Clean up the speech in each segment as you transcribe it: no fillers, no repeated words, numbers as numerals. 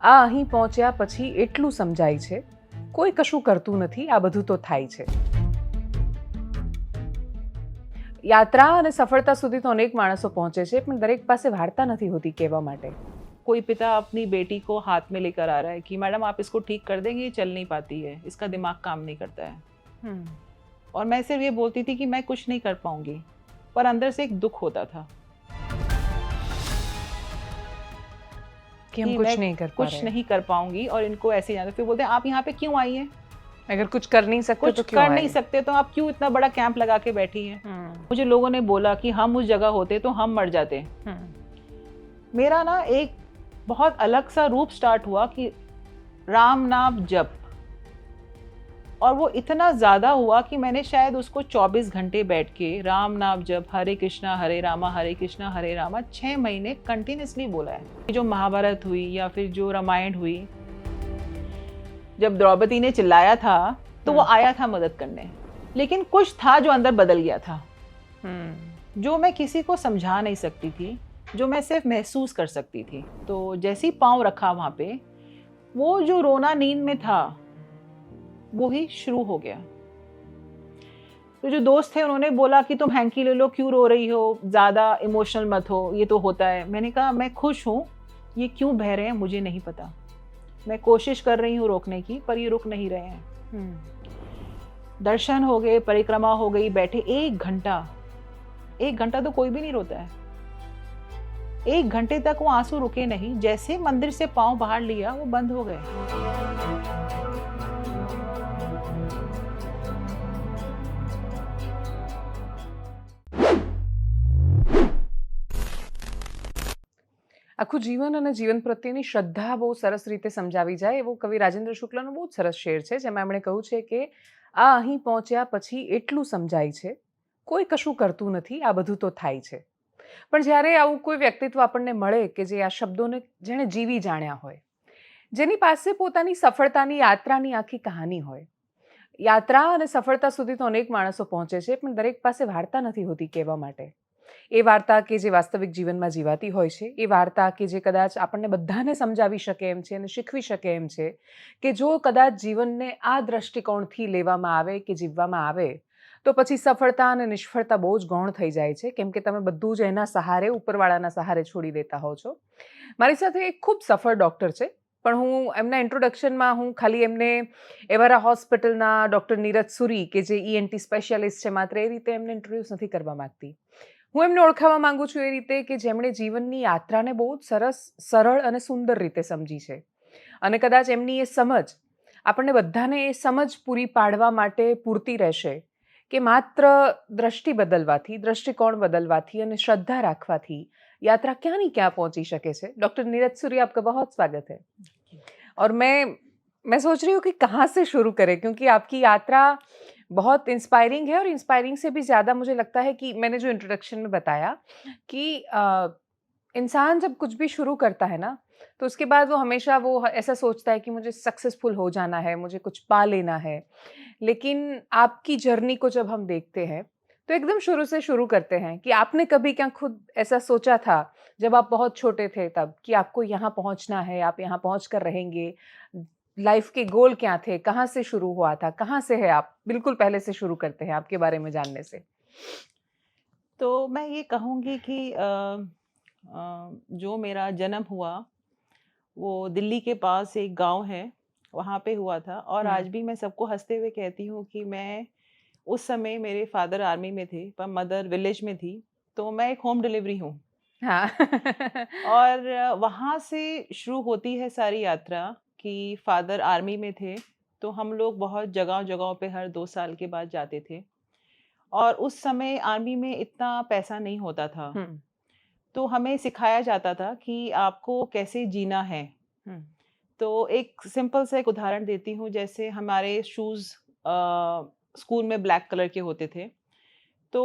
આ અહીં પહોંચ્યા પછી એટલું સમજાય છે, કોઈ કશું કરતું નથી, આ બધું તો થાય છે. યાત્રા અને સફળતા સુધી તો અનેક માણસો પહોંચે છે, પણ દરેક પાસે વાર્તા નથી હોતી કહેવા માટે. कोई पिता अपनी बेटी को हाथ में लेकर आ रहा है कि मैडम आप इसको ठीक कर देंगे, ये चल नहीं पाती है, इसका दिमाग काम नहीं करता है। और मैं सिर्फ ये बोलती थी कि मैं कुछ नहीं कर पाऊंगी, पर अंदर से एक दुख होता था कि हम कुछ नहीं कर पाऊंगी और इनको ऐसे जाना। फिर बोलते हैं आप यहाँ पे क्यों आई हैं? अगर कुछ कर नहीं सकते तो क्यों कर नहीं सकते तो आप क्यों इतना बड़ा कैंप लगा के बैठी हैं? मुझे लोगों ने बोला कि हम उस जगह होते तो हम मर जाते। मेरा ना एक बहुत अलग सा रूप स्टार्ट हुआ कि राम नाम जप, और वो इतना ज़्यादा हुआ कि मैंने शायद उसको 24 घंटे बैठ के राम नाम जप, हरे कृष्णा हरे रामा 6 महीने कंटिन्यूसली बोला है। जो महाभारत हुई या फिर जो रामायण हुई, जब द्रौपदी ने चिल्लाया था तो वो आया था मदद करने, लेकिन कुछ था जो अंदर बदल गया था, जो मैं किसी को समझा नहीं सकती थी, जो मैं सिर्फ महसूस कर सकती थी। तो जैसे ही पाँव रखा वहाँ पे, वो जो रोना नींद में था वो ही शुरू हो गया। तो जो दोस्त थे उन्होंने बोला कि तुम हैंकी ले लो, क्यों रो रही हो, ज़्यादा इमोशनल मत हो, ये तो होता है। मैंने कहा मैं खुश हूँ, ये क्यों बह रहे हैं मुझे नहीं पता, मैं कोशिश कर रही हूँ रोकने की, पर ये रुक नहीं रहे हैं। दर्शन हो गए, परिक्रमा हो गई, बैठे 1 घंटा तो कोई भी नहीं रोता है। 1 घंटे तक वो आंसू रुके नहीं, जैसे मंदिर से पाँव बाहर लिया वो बंद हो गए। આખું જીવન અને જીવન પ્રત્યેની શ્રદ્ધા બહુ સરસ રીતે સમજાવી જાય એવો કવિ રાજેન્દ્ર શુક્લનો બહુ સરસ શેર છે, જેમાં એમણે કહ્યું છે કે આ અહીં પહોંચ્યા પછી એટલું સમજાય છે, કોઈ કશું કરતું નથી, આ બધું તો થાય છે. પણ જ્યારે આવું કોઈ વ્યક્તિત્વ આપણને મળે કે જે આ શબ્દોને જેણે જીવી જાણ્યા હોય, જેની પાસે પોતાની સફળતાની યાત્રાની આખી કહાની હોય. યાત્રા અને સફળતા સુધી તો અનેક માણસો પહોંચે છે, પણ દરેક પાસે વાર્તા નથી હોતી કહેવા માટે. એ વાર્તા કે જે વાસ્તવિક જીવનમાં જીવાતી હોય છે, એ વાર્તા કે જે કદાચ આપણને બધાને સમજાવી શકે એમ છે અને શીખવી શકે એમ છે કે જો કદાચ જીવનને આ દૃષ્ટિકોણથી લેવામાં આવે કે જીવવામાં આવે તો પછી સફળતા અને નિષ્ફળતા બહુ જ ગૌણ થઈ જાય છે, કેમ કે તમે બધું જ એના સહારે, ઉપરવાળાના સહારે છોડી દેતા હો છો. મારી સાથે એક ખૂબ સફળ ડૉક્ટર છે, પણ હું એમના ઇન્ટ્રોડક્શનમાં હું ખાલી એમને એવારા હોસ્પિટલના ડૉક્ટર નીરજ સુરી કે જે ENT સ્પેશિયાલિસ્ટ છે, માત્ર એ રીતે એમને ઇન્ટ્રોડ્યુસ નથી કરવા માગતી. હું એમને ઓળખાવા માંગુ છું એ રીતે કે જેમણે જીવનની યાત્રાને બહુ જ સરસ, સરળ અને સુંદર રીતે સમજી છે. અને કદાચ એમની એ સમજ આપણને બધાને એ સમજ પૂરી પાડવા માટે પૂરતી રહેશે કે માત્ર દ્રષ્ટિ બદલવાથી, દૃષ્ટિકોણ બદલવાથી અને श्रद्धा રાખવાથી यात्रा क्या नहीं क्या पहुंची सके छे. डॉक्टर नीरज सूरी, आपका बहुत स्वागत है. और मैं सोच रही हूँ कि कहाँ से शुरू करें, क्योंकि आपकी यात्रा बहुत इंस्पायरिंग है, और इंस्पायरिंग से भी ज़्यादा मुझे लगता है कि मैंने जो इंट्रोडक्शन में बताया कि इंसान जब कुछ भी शुरू करता है ना, तो उसके बाद वो हमेशा वो ऐसा सोचता है कि मुझे सक्सेसफुल हो जाना है, मुझे कुछ पा लेना है. लेकिन आपकी जर्नी को जब हम देखते हैं तो एकदम शुरू से शुरू करते हैं कि आपने कभी क्या खुद ऐसा सोचा था जब आप बहुत छोटे थे तब कि आपको यहाँ पहुँचना है, आप यहाँ पहुँच कर रहेंगे, लाइफ के गोल क्या थे, कहाँ से शुरू हुआ था, कहाँ से है आप? बिल्कुल पहले से शुरू करते हैं आपके बारे में जानने से. तो मैं ये कहूँगी कि जो मेरा जन्म हुआ वो दिल्ली के पास एक गांव है, वहाँ पे हुआ था। और आज भी मैं सबको हंसते हुए कहती हूँ कि मैं उस समय, मेरे फादर आर्मी में थे पर मदर विलेज में थी, तो मैं एक होम डिलीवरी हूँ। हाँ. और वहाँ से शुरू होती है सारी यात्रा कि फादर आर्मी में थे, तो हम लोग बहुत जगहों पे हर 2 साल के बाद जाते थे। और उस समय आर्मी में इतना पैसा नहीं होता था, तो हमें सिखाया जाता था कि आपको कैसे जीना है। तो एक सिंपल सा एक उदाहरण देती हूँ, जैसे हमारे शूज़ स्कूल में ब्लैक कलर के होते थे, तो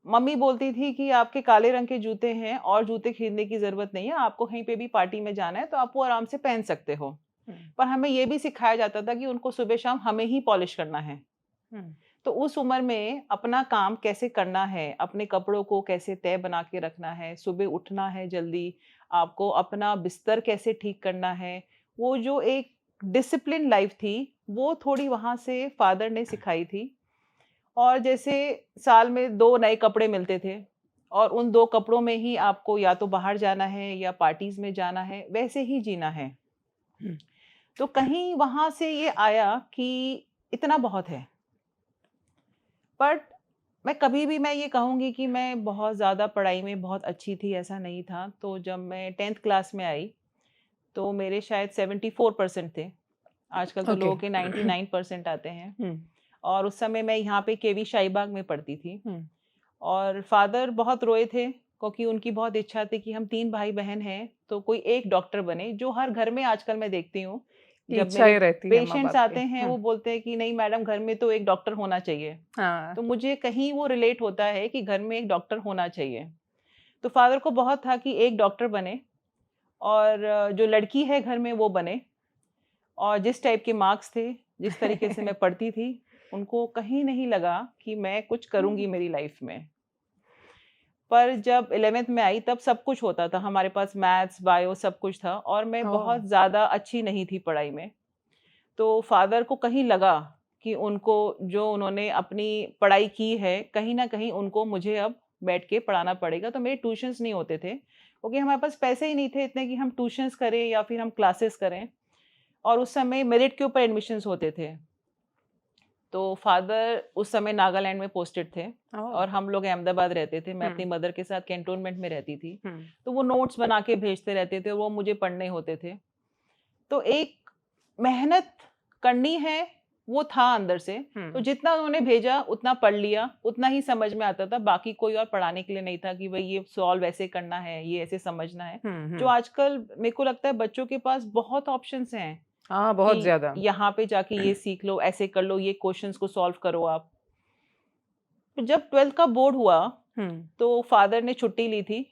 मम्मी बोलती थी कि आपके काले रंग के जूते हैं और जूते खरीदने की ज़रूरत नहीं है, आपको कहीं पे भी पार्टी में जाना है तो आप वो आराम से पहन सकते हो। पर हमें ये भी सिखाया जाता था कि उनको सुबह शाम हमें ही पॉलिश करना है। तो उस उम्र में अपना काम कैसे करना है, अपने कपड़ों को कैसे तय बना के रखना है, सुबह उठना है जल्दी, आपको अपना बिस्तर कैसे ठीक करना है, वो जो एक डिसिप्लिन लाइफ थी वो थोड़ी वहाँ से फादर ने सिखाई थी। और जैसे साल में 2 नए कपड़े मिलते थे और उन 2 कपड़ों में ही आपको या तो बाहर जाना है या पार्टीज़ में जाना है, वैसे ही जीना है। तो कहीं वहाँ से ये आया कि इतना बहुत है। बट मैं कभी भी मैं ये कहूँगी कि मैं बहुत ज़्यादा पढ़ाई में बहुत अच्छी थी, ऐसा नहीं था। तो जब मैं 10th क्लास में आई, तो मेरे शायद 74% थे। आजकल तो लोगों के 99% आते हैं। और उस समय मैं यहाँ पे केवी शाहीबाग में पढ़ती थी। और फादर बहुत रोए थे क्योंकि उनकी बहुत इच्छा थी कि हम 3 भाई बहन हैं, तो कोई एक डॉक्टर बने, जो हर घर में आजकल मैं देखती हूँ। जब मेरे पेशेंट्स आते हैं वो बोलते हैं कि नहीं मैडम, घर में तो एक डॉक्टर होना चाहिए। तो मुझे कहीं वो रिलेट होता है कि घर में एक डॉक्टर होना चाहिए। तो फादर को बहुत था कि एक डॉक्टर बने और जो लड़की है घर में वो बने। और जिस टाइप के मार्क्स थे, जिस तरीके से मैं पढ़ती थी, उनको कहीं नहीं लगा कि मैं कुछ करूँगी मेरी लाइफ में। पर जब 11th में आई तब सब कुछ होता था, हमारे पास मैथ्स, बायो सब कुछ था और मैं बहुत ज़्यादा अच्छी नहीं थी पढ़ाई में। तो फादर को कहीं लगा कि उनको जो उन्होंने अपनी पढ़ाई की है, कहीं न कहीं उनको मुझे अब बैठ के पढ़ाना पड़ेगा। तो मेरे ट्यूशन्स नहीं होते थे, क्योंकि हमारे पास पैसे ही नहीं थे इतने कि हम ट्यूशन्स करें या फिर हम क्लासेस करें। और उस समय मेरिट के ऊपर एडमिशन्स होते थे। तो फादर उस समय नागालैंड में पोस्टेड थे और हम लोग अहमदाबाद रहते थे। मैं अपनी मदर के साथ कैंटोनमेंट में रहती थी। तो वो नोट्स बना के भेजते रहते थे, वो मुझे पढ़ने होते थे। तो एक मेहनत करनी है वो था अंदर से। तो जितना उन्होंने भेजा उतना पढ़ लिया, उतना ही समझ में आता था। बाकी कोई और पढ़ाने के लिए नहीं था कि भाई ये सॉल्व ऐसे करना है, ये ऐसे समझना है। जो आजकल मेरे को लगता है बच्चों के पास बहुत ऑप्शंस हैं। हाँ, बहुत ज्यादा। यहाँ पे जाके ये सीख लो, ऐसे कर लो, ये क्वेश्चंस को सॉल्व करो आप। तो जब 12th का बोर्ड हुआ तो फादर ने छुट्टी ली थी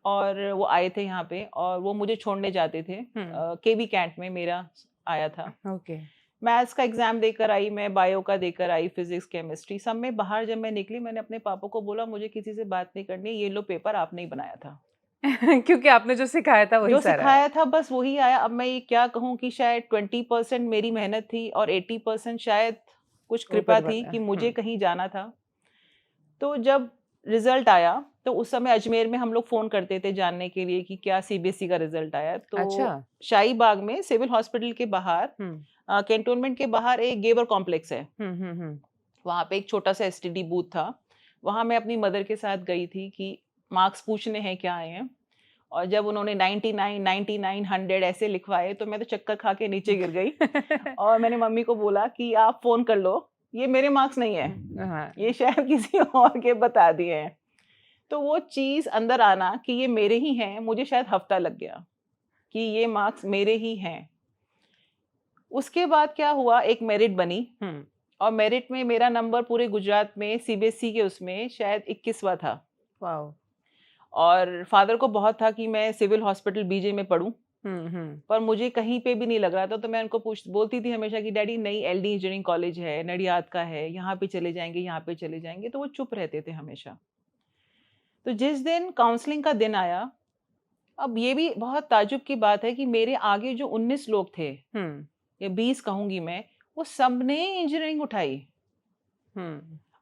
और वो आए थे यहाँ पे और वो मुझे छोड़ने जाते थे। केवी कैंट में मेरा आया था। मैथ्स का एग्जाम देकर आई मैं, बायो का देकर आई, फिजिक्स, केमिस्ट्री सब में। बाहर जब मैं निकली, मैंने अपने पापा को बोला मुझे किसी से बात नहीं करनी, ये लो पेपर आपने ही बनाया था। क्योंकि आपने जो सिखाया था वही जो सिखाया था बस वही आया। अब मैं ये क्या कहूँ कि शायद 20% मेरी मेहनत थी और 80% शायद कुछ कृपा थी कि मुझे कहीं जाना था। तो जब रिजल्ट आया तो उस समय अजमेर में हम लोग फोन करते थे जानने के लिए कि क्या सीबीएसई का रिजल्ट आया। तो शाहीबाग में सिविल हॉस्पिटल के बाहर, कैंटोनमेंट के बाहर एक गेबर कॉम्प्लेक्स है। वहाँ पे एक छोटा सा एसटीडी बूथ था। वहाँ मैं अपनी मदर के साथ गई थी कि मार्क्स पूछने हैं क्या आए हैं। और जब उन्होंने 99, 99, 100 ऐसे लिखवाए तो मैं तो चक्कर खा के नीचे गिर गई। और मैंने मम्मी को बोला कि आप फोन कर लो, ये मेरे मार्क्स नहीं है, ये शायद किसी और के बता दिए हैं। तो वो चीज़ अंदर आना कि ये मेरे ही हैं, मुझे शायद हफ्ता लग गया कि ये मार्क्स मेरे ही हैं। उसके बाद क्या हुआ, एक मेरिट बनी और मेरिट में मेरा नंबर पूरे गुजरात में सीबीएसई के उसमें शायद 21वां था। वाओ। और फादर को बहुत था कि मैं सिविल हॉस्पिटल बीजे में पढ़ूं। पर मुझे कहीं पे भी नहीं लग रहा था। तो मैं उनको बोलती थी हमेशा कि डैडी नहीं, एलडी इंजीनियरिंग कॉलेज है, नडियाद का है, यहाँ पे चले जाएंगे, यहाँ पे चले जाएंगे। तो वो चुप रहते थे हमेशा। तो जिस दिन काउंसलिंग का दिन आया, अब ये भी बहुत ताजुब की बात है कि मेरे आगे जो 19 लोग थे या 20 कहूंगी मैं, वो सबने इंजीनियरिंग उठाई।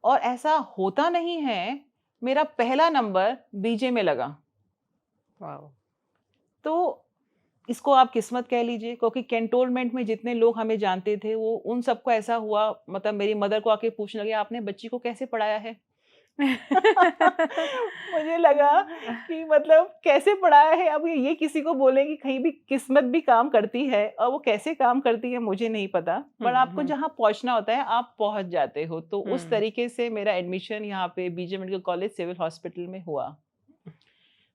और ऐसा होता नहीं है, मेरा पहला नंबर बीजे में लगा। वाओ। तो इसको आप किस्मत कह लीजिए, क्योंकि कैंटोनमेंट में जितने लोग हमें जानते थे वो उन सबको ऐसा हुआ। मतलब मेरी मदर को आके पूछने लगे आपने बच्ची को कैसे पढ़ाया है। मुझे लगा कि मतलब कैसे पढ़ाया है। अब ये किसी को बोले कि कहीं भी किस्मत भी काम करती है, और वो कैसे काम करती है मुझे नहीं पता, पर आपको जहाँ पहुँचना होता है आप पहुँच जाते हो। तो उस तरीके से मेरा एडमिशन यहाँ पे BJ medical college civil hospital में हुआ।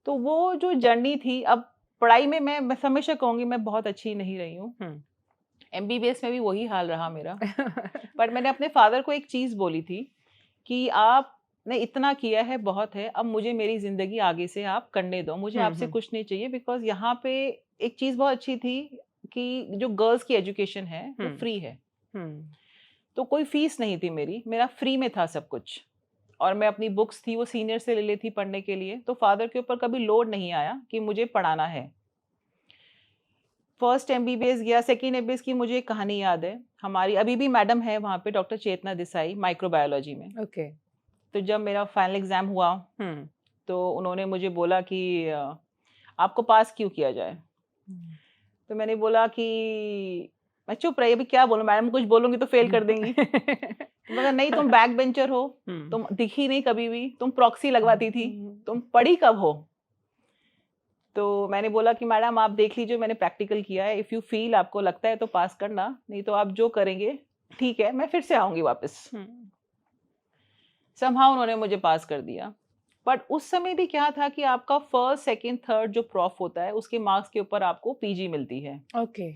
तो वो जो जर्नी थी, अब पढ़ाई में मैं हमेशा कहूँगी मैं बहुत अच्छी नहीं रही हूँ। एमबीबीएस में भी वही हाल रहा मेरा। पर मैंने अपने फादर को एक चीज़ बोली थी कि आपने इतना किया है, बहुत है, अब मुझे मेरी ज़िंदगी आगे से आप करने दो, मुझे आपसे कुछ नहीं चाहिए। बिकॉज यहाँ पे एक चीज़ बहुत अच्छी थी कि जो गर्ल्स की एजुकेशन है वो फ्री है। तो कोई फीस नहीं थी मेरा फ्री में था सब कुछ। और मैं अपनी बुक्स थी वो सीनियर से ले ली थी पढ़ने के लिए। तो फादर के ऊपर कभी लोड नहीं आया कि मुझे पढ़ाना है। फर्स्ट MBBS गया, सेकेंड MBBS की मुझे एक कहानी याद है। हमारी अभी भी मैडम है वहाँ पे, डॉक्टर चेतना देसाई, माइक्रोबायोलॉजी में। ओके। तो जब मेरा फाइनल एग्जाम हुआ तो उन्होंने मुझे बोला कि आपको पास क्यों किया जाए। तो मैंने बोला कि मैं चुप रही, अभी क्या बोलूं, मैडम कुछ बोलूंगी तो फेल कर देंगी। तो मगर नहीं, तुम बैक बेंचर हो, तुम दिखी नहीं कभी भी, तुम प्रॉक्सी लगवाती थी, तुम पढ़ी कब हो। तो मैंने बोला कि मैडम आप देख लीजिए, मैंने प्रैक्टिकल किया है, इफ़ यू फील आपको लगता है तो पास करना, नहीं तो आप जो करेंगे ठीक है, मैं फिर से आऊँगी वापस। समहाउ उन्होंने मुझे पास कर दिया। बट उस समय भी क्या था कि आपका फर्स्ट सेकंड थर्ड जो प्रॉफ होता है उसके मार्क्स के ऊपर आपको पीजी मिलती है। ओके।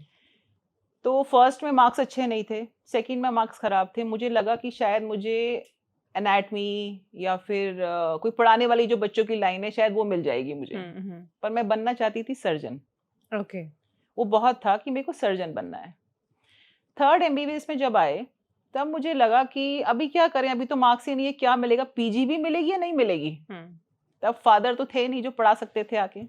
तो फर्स्ट में मार्क्स अच्छे नहीं थे, सेकंड में मार्क्स ख़राब थे। मुझे लगा कि शायद मुझे एनाटमी या फिर कोई पढ़ाने वाली जो बच्चों की लाइन है शायद वो मिल जाएगी मुझे। पर मैं बनना चाहती थी सर्जन। ओके। वो बहुत था कि मेरे को सर्जन बनना है। थर्ड MBBS में जब आए तब मुझे लगा कि अभी क्या करें, अभी तो मार्क्स ही नहीं है, क्या मिलेगा, पीजी भी मिलेगी या नहीं मिलेगी। तब फादर तो थे नहीं जो पढ़ा सकते थे आके।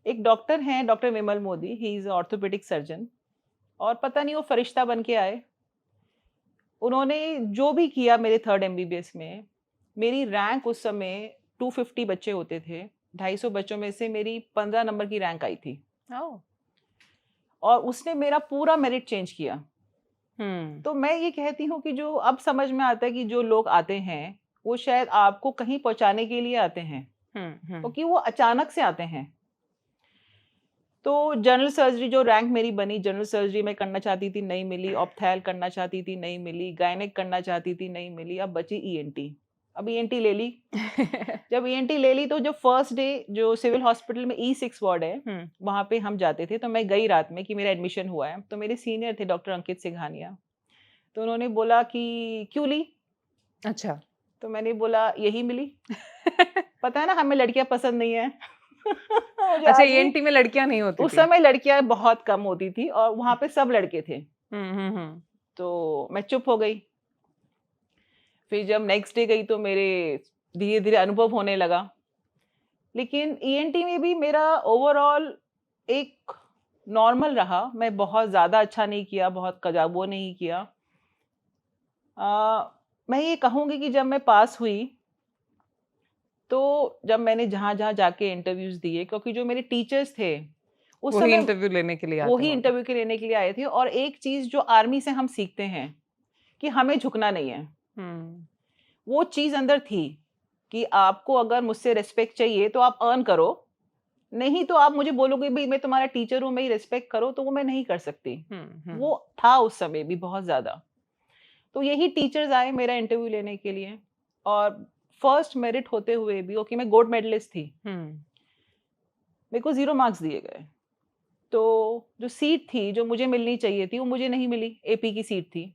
एक डॉक्टर हैं, doctor Vimal Modi, he is orthopaedic surgeon, और पता नहीं वो फरिश्ता बन के आए। उन्होंने जो भी किया मेरे थर्ड MBBS में, मेरी रैंक उस समय 250 बच्चे होते थे, 250 बच्चों में से मेरी 15 नंबर की रैंक आई थी। और उसने मेरा पूरा मेरिट चेंज किया। तो मैं ये कहती हूँ कि जो अब समझ में आता है कि जो लोग आते हैं वो शायद आपको कहीं पहुंचाने के लिए आते हैं, क्योंकि वो अचानक से आते हैं। तो जनरल सर्जरी जो रैंक मेरी बनी, जनरल सर्जरी मैं करना चाहती थी, नहीं मिली। ऑप्थैल करना चाहती थी, नहीं मिली। गायनेक करना चाहती थी, नहीं मिली। अब बची ENT। अब ENT ले ली। जब ENT ले ली तो जो फर्स्ट डे जो सिविल हॉस्पिटल में E6 वार्ड है वहाँ पे हम जाते थे, तो मैं गई रात में कि मेरा एडमिशन हुआ है। तो मेरे सीनियर थे डॉक्टर अंकित सिंघानिया, तो उन्होंने बोला कि क्यों ली। अच्छा। तो मैंने बोला यही मिली। पता है ना, हमें लड़कियां पसंद नहीं है। अच्छा, ENT में लड़कियां नहीं होती उस थी? समय लड़कियां बहुत कम होती थी और वहां पे सब लड़के थे। तो मैं चुप हो गई। फिर जब नेक्स्ट डे गई तो मेरे धीरे धीरे अनुभव होने लगा। लेकिन ENT में भी मेरा ओवरऑल एक नॉर्मल रहा। मैं बहुत ज़्यादा अच्छा नहीं किया, बहुत वो नहीं किया। मैं ये कहूँगी कि जब मैं पास हुई तो जब मैंने जहाँ जहाँ जाके इंटरव्यूज़ दिए, क्योंकि जो मेरे टीचर्स थे उस वही समय इंटरव्यू लेने के लिए आते वही इंटरव्यू के लेने के लिए आए थे। और एक चीज़ जो आर्मी से हम सीखते हैं कि हमें झुकना नहीं है, वो चीज़ अंदर थी कि आपको अगर मुझसे रिस्पेक्ट चाहिए तो आप अर्न करो, नहीं तो आप मुझे बोलोगे भाई मैं तुम्हारा टीचर हूँ, मेरी रिस्पेक्ट करो, तो वो मैं नहीं कर सकती। वो था उस समय भी बहुत ज़्यादा। तो यही टीचर्स आए मेरा इंटरव्यू लेने के लिए, और फर्स्ट मेरिट होते हुए भी, ओके मैं गोल्ड मेडलिस्ट थी, मेरे को 0 मार्क्स दिए गए। तो जो सीट थी जो मुझे मिलनी चाहिए थी वो मुझे नहीं मिली, AP की सीट थी।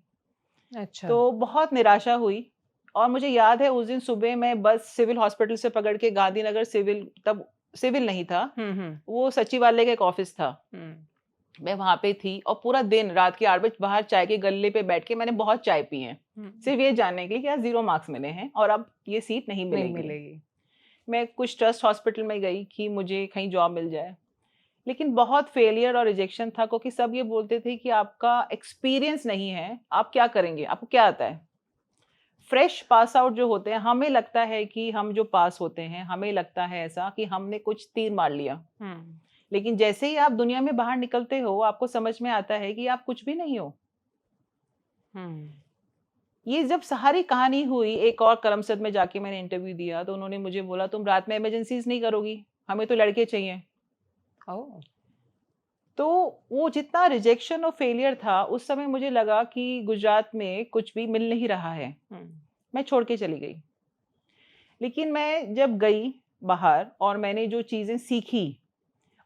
अच्छा। तो बहुत निराशा हुई। और मुझे याद है उस दिन सुबह मैं बस सिविल हॉस्पिटल से पकड़ के गांधीनगर सिविल, तब सिविल नहीं था, वो सचिवालय का एक ऑफिस था, मैं वहां पे थी। और पूरा दिन रात के 8 बजे बाहर चाय के गल्ले पे बैठ के मैंने बहुत चाय पी है, सिर्फ ये जानने के लिए कि यार 0 मार्क्स मिले हैं और अब ये सीट नहीं मिलेगी। मैं कुछ ट्रस्ट हॉस्पिटल में गई कि मुझे कहीं जॉब मिल जाए, लेकिन बहुत फेलियर और रिजेक्शन था, क्योंकि सब ये बोलते थे कि आपका एक्सपीरियंस नहीं है, आप क्या करेंगे, आपको क्या आता है। फ्रेश पास आउट जो होते हैं, हमें लगता है कि हम जो पास होते हैं हमें लगता है ऐसा कि हमने कुछ तीर मार लिया, लेकिन जैसे ही आप दुनिया में बाहर निकलते हो आपको समझ में आता है कि आप कुछ भी नहीं हो। ये जब सारी कहानी हुई, एक और करमसद में जाके मैंने इंटरव्यू दिया तो उन्होंने मुझे बोला तुम रात में इमरजेंसीज नहीं करोगी, हमें तो लड़के चाहिए। तो वो जितना रिजेक्शन और फेलियर था उस समय मुझे लगा कि गुजरात में कुछ भी मिल नहीं रहा है, मैं छोड़ के चली गई। लेकिन मैं जब गई बाहर और मैंने जो चीज़ें सीखी,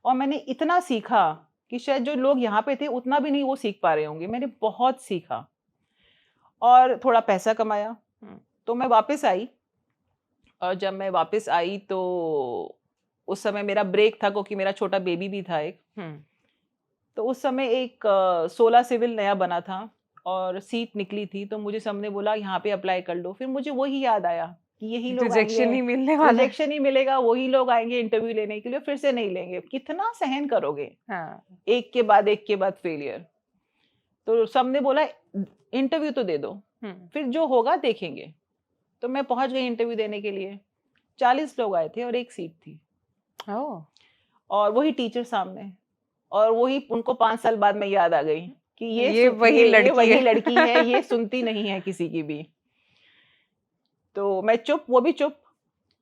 और मैंने इतना सीखा कि शायद जो लोग यहाँ पे थे उतना भी नहीं वो सीख पा रहे होंगे। मैंने बहुत सीखा और थोड़ा पैसा कमाया। तो मैं वापस आई, और जब मैं वापस आई तो उस समय मेरा ब्रेक था क्योंकि मेरा छोटा बेबी भी था एक। तो उस समय एक 16 सिविल नया बना था और सीट निकली थी, तो मुझे सबने बोला यहाँ पे अप्लाई कर लो। फिर मुझे वही याद आया, कि यही लोग रिजेक्शन ही मिलने वाला है। रिजेक्शन ही मिलेगा, वही लोग आएंगे इंटरव्यू लेने के लिए, फिर से नहीं लेंगे, कितना सहन करोगे? हाँ, एक के बाद फेलियर। तो सबने बोला इंटरव्यू तो दे दो, फिर जो होगा देखेंगे। तो मैं पहुंच गई इंटरव्यू देने के लिए। 40 लोग आए थे और एक सीट थी, ओह, और वही टीचर सामने, और वही उनको 5 साल बाद में याद आ गई कि ये वही लड़की है। ये सुनती नहीं है किसी की भी। तो मैं चुप, वो भी चुप।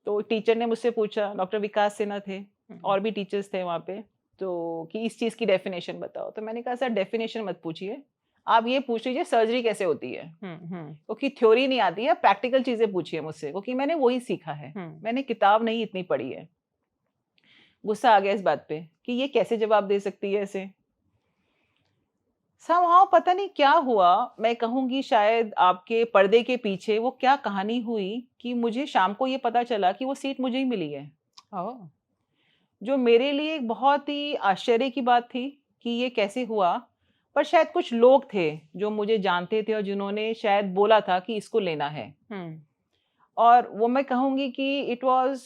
तो टीचर ने मुझसे पूछा, डॉक्टर विकास सिन्हा थे, और भी टीचर्स थे वहाँ पे, तो कि इस चीज़ की डेफिनेशन बताओ। तो मैंने कहा सर डेफिनेशन मत पूछिए, आप ये पूछ लीजिए सर्जरी कैसे होती है, क्योंकि थ्योरी नहीं आती है, प्रैक्टिकल चीज़ें पूछिए मुझसे, क्योंकि मैंने वही सीखा है, मैंने किताब नहीं इतनी पढ़ी है। गुस्सा आ गया इस बात पे कि ये कैसे जवाब दे सकती है ऐसे। समहाउ पता नहीं क्या हुआ, मैं कहूँगी शायद आपके पर्दे के पीछे वो क्या कहानी हुई कि मुझे शाम को ये पता चला कि वो सीट मुझे ही मिली है। ओह, जो मेरे लिए एक बहुत ही आश्चर्य की बात थी कि ये कैसे हुआ, पर शायद कुछ लोग थे जो मुझे जानते थे और जिन्होंने शायद बोला था कि इसको लेना है। और वो मैं कहूँगी कि इट वाज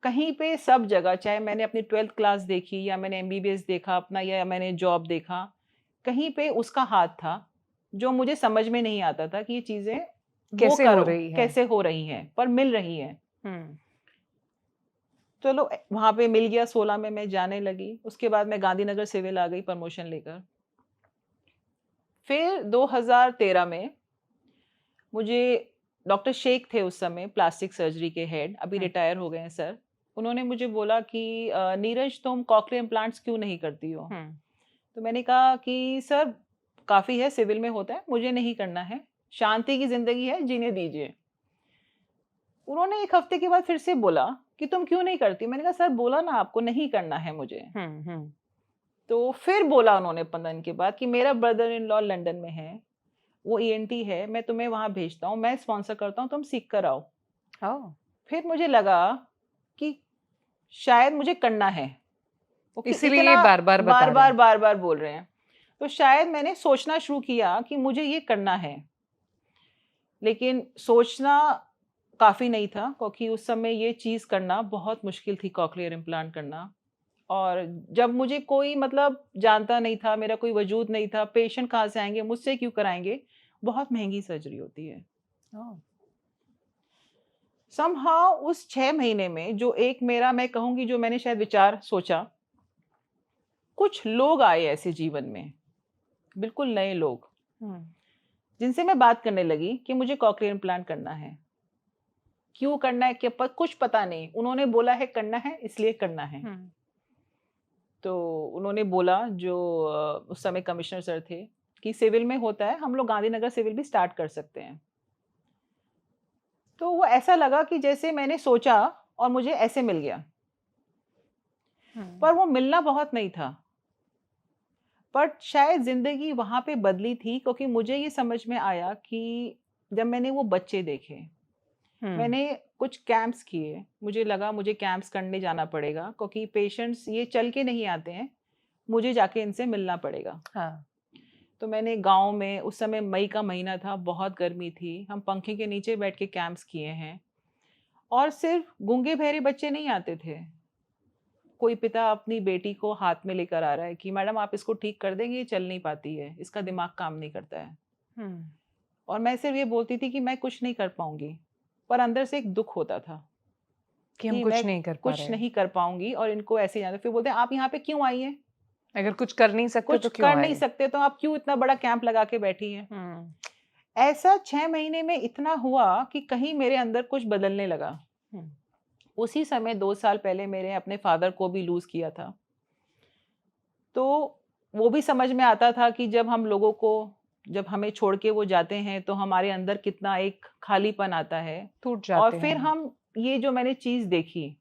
कहीं पे सब जगह, चाहे मैंने अपनी 12th क्लास देखी या मैंने MBBS देखा अपना, या मैंने जॉब देखा, कहीं पे उसका हाथ था जो मुझे समझ में नहीं आता था कि ये चीज़ें कैसे हो रही हैं, पर मिल रही हैं। चलो वहाँ पे मिल गया, 16 में मैं जाने लगी। उसके बाद मैं गांधीनगर सिविल आ गई प्रमोशन लेकर। फिर 2013 में मुझे डॉक्टर शेख थे उस समय, प्लास्टिक सर्जरी के हेड, अभी रिटायर हो गए हैं सर। उन्होंने मुझे बोला कि नीरज तुम कॉकलियर इम्प्लांट्स क्यों नहीं करती हो? तो मैंने कहा कि सर काफ़ी है, सिविल में होता है, मुझे नहीं करना है, शांति की ज़िंदगी है, जीने दीजिए। उन्होंने 1 हफ्ते के बाद फिर से बोला कि तुम क्यों नहीं करती? मैंने कहा सर बोला ना आपको नहीं करना है मुझे। तो फिर बोला उन्होंने 15 दिन के बाद कि मेरा ब्रदर इन लॉ लंदन में है, वो ENT है, मैं तुम्हें वहाँ भेजता हूँ, मैं स्पॉन्सर करता हूँ, तुम सीख कर आओ। फिर मुझे लगा कि शायद मुझे करना है, इसीलिए बार बार बोल रहे हैं। तो शायद मैंने सोचना शुरू किया कि मुझे ये करना है, लेकिन सोचना काफ़ी नहीं था, क्योंकि उस समय ये चीज़ करना बहुत मुश्किल थी, कॉकलियर इम्प्लांट करना। और जब मुझे कोई मतलब जानता नहीं था, मेरा कोई वजूद नहीं था, पेशेंट कहाँ से आएंगे, मुझसे क्यों कराएंगे, बहुत महंगी सर्जरी होती है। समहाउ उस 6 महीने में जो एक मेरा, मैं कहूँगी जो मैंने शायद विचार सोचा, कुछ लोग आए ऐसे जीवन में, बिल्कुल नए लोग, जिनसे मैं बात करने लगी कि मुझे कॉकलियर इम्प्लांट करना है। क्यों करना है, क्या कुछ पता नहीं, उन्होंने बोला है करना है इसलिए करना है। तो उन्होंने बोला, जो उस समय कमिश्नर सर थे, कि सिविल में होता है, हम लोग गांधीनगर सिविल भी स्टार्ट कर सकते हैं। तो वो ऐसा लगा कि जैसे मैंने सोचा और मुझे ऐसे मिल गया, पर वो मिलना बहुत नहीं था। बट शायद जिंदगी वहां पे बदली थी, क्योंकि मुझे ये समझ में आया कि जब मैंने वो बच्चे देखे, मैंने कुछ कैंप्स किए, मुझे लगा मुझे कैंप्स करने जाना पड़ेगा, क्योंकि पेशेंट्स ये चल के नहीं आते हैं, मुझे जाके इनसे मिलना पड़ेगा। तो मैंने गांव में, उस समय मई का महीना था, बहुत गर्मी थी, हम पंखे के नीचे बैठ के कैंप्स किए हैं। और सिर्फ गूंगे बहरे बच्चे नहीं आते थे, कोई पिता अपनी बेटी को हाथ में लेकर आ रहा है कि मैडम आप इसको ठीक कर देंगे, ये चल नहीं पाती है, इसका दिमाग काम नहीं करता है। और मैं सिर्फ ये बोलती थी कि मैं कुछ नहीं कर पाऊंगी, पर अंदर से एक दुख होता था कि हम कुछ नहीं कर पाऊंगी, और इनको ऐसे जाना। फिर बोलते हैं आप यहाँ पे क्यों आई हैं? अगर कुछ कर नहीं सकते तो क्यों कर नहीं सकते तो आप क्यों इतना बड़ा कैंप लगा के बैठी हैं? ऐसा 6 महीने में इतना हुआ कि कहीं मेरे अंदर कुछ बदलने लगा। उसी समय 2 साल पहले मेरे अपने फादर को भी लूज किया था, तो वो भी समझ में आता था कि जब हम लोगों को, जब हमें छोड़ के वो जाते हैं तो हमारे अंदर कितना एक खालीपन आता है, टूट जाते और फिर हम ये जो मैंने चीज देखी,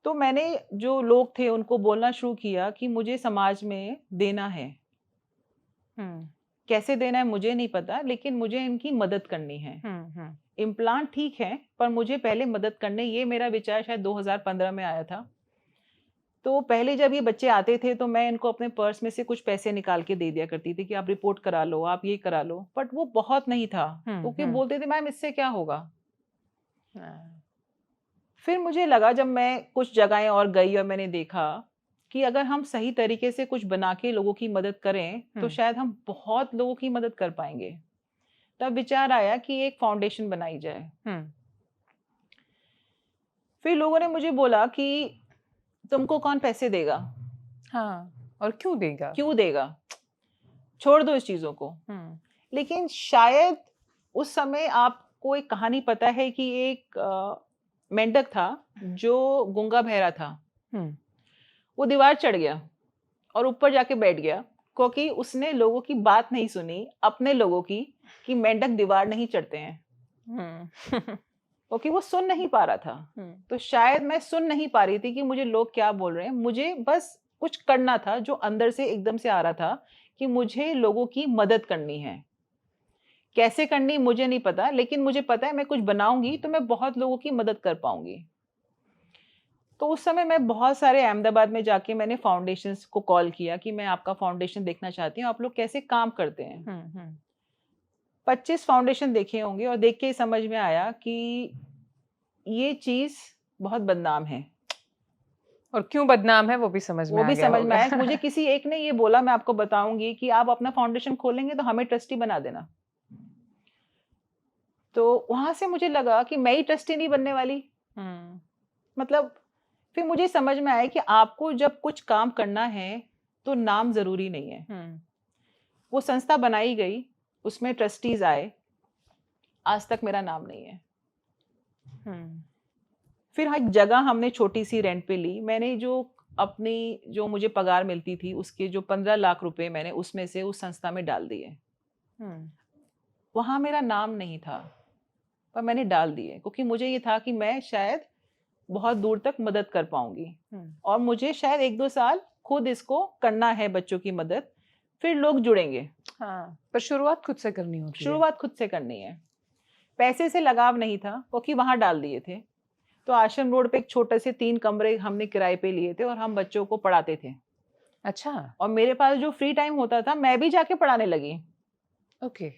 तो मैंने जो लोग थे उनको बोलना शुरू किया कि मुझे समाज में देना है। कैसे देना है मुझे नहीं पता, लेकिन मुझे इनकी मदद करनी है। इम्प्लांट ठीक है, पर मुझे पहले मदद करने, ये मेरा विचार शायद 2015 में आया था। तो पहले जब ये बच्चे आते थे तो मैं इनको अपने पर्स में से कुछ पैसे निकाल के दे दिया करती थी कि आप रिपोर्ट करा लो, आप ये करा लो, बट वो बहुत नहीं था, क्योंकि बोलते थे मैम इससे क्या होगा, फिर मुझे लगा जब मैं कुछ जगहें और गई और मैंने देखा कि अगर हम सही तरीके से कुछ बना के लोगों की मदद करें तो शायद हम बहुत लोगों की मदद कर पाएंगे। तब विचार आया कि एक फाउंडेशन बनाई जाए। फिर लोगों ने मुझे बोला कि तुमको कौन पैसे देगा? हाँ, और क्यों देगा? छोड़ दो इस चीजों को। लेकिन शायद उस समय आपको एक कहानी पता है कि एक मेंढक था जो गूंगा बहरा था। वो दीवार चढ़ गया और ऊपर जाके बैठ गया क्योंकि उसने लोगों की बात नहीं सुनी, अपने लोगों की, कि मेंढक दीवार नहीं चढ़ते हैं। क्योंकि वो सुन नहीं पा रहा था। तो शायद मैं सुन नहीं पा रही थी कि मुझे लोग क्या बोल रहे हैं। मुझे बस कुछ करना था जो अंदर से एकदम से आ रहा था कि मुझे लोगों की मदद करनी है। कैसे करनी मुझे नहीं पता, लेकिन मुझे पता है मैं कुछ बनाऊंगी तो मैं बहुत लोगों की मदद कर पाऊंगी। तो उस समय मैं बहुत सारे अहमदाबाद में जाके मैंने फाउंडेशंस को कॉल किया कि मैं आपका फाउंडेशन देखना चाहती हूँ, आप लोग कैसे काम करते हैं। 25 फाउंडेशन देखे होंगे और देख के ही समझ में आया कि ये चीज बहुत बदनाम है। और क्यों बदनाम है वो भी समझ में आया। मुझे किसी एक ने ये बोला, मैं आपको बताऊंगी, कि आप अपना फाउंडेशन खोलेंगे तो हमें ट्रस्टी बना देना। तो वहां से मुझे लगा कि मैं ही ट्रस्टी नहीं बनने वाली। मतलब फिर मुझे समझ में आया कि आपको जब कुछ काम करना है तो नाम जरूरी नहीं है। वो संस्था बनाई गई, उसमें ट्रस्टीज आए, आज तक मेरा नाम नहीं है। फिर एक जगह हमने छोटी सी रेंट पे ली। मैंने जो मुझे पगार मिलती थी उसके जो 15 लाख रुपए मैंने उसमें से उस संस्था में डाल दिए। वहां मेरा नाम नहीं था पर मैंने डाल दिए क्योंकि मुझे ये था कि मैं शायद बहुत दूर तक मदद कर पाऊंगी और मुझे शायद 1-2 साल खुद इसको करना है, बच्चों की मदद, फिर लोग जुड़ेंगे। पर शुरुआत खुद से करनी होती है। शुरुआत खुद से करनी है। पैसे से लगाव नहीं था क्योंकि वहां डाल दिए थे। तो आश्रम रोड पे एक छोटे से 3 कमरे हमने किराए पे लिए थे और हम बच्चों को पढ़ाते थे। अच्छा। और मेरे पास जो फ्री टाइम होता था मैं भी जाके पढ़ाने लगी। ओके।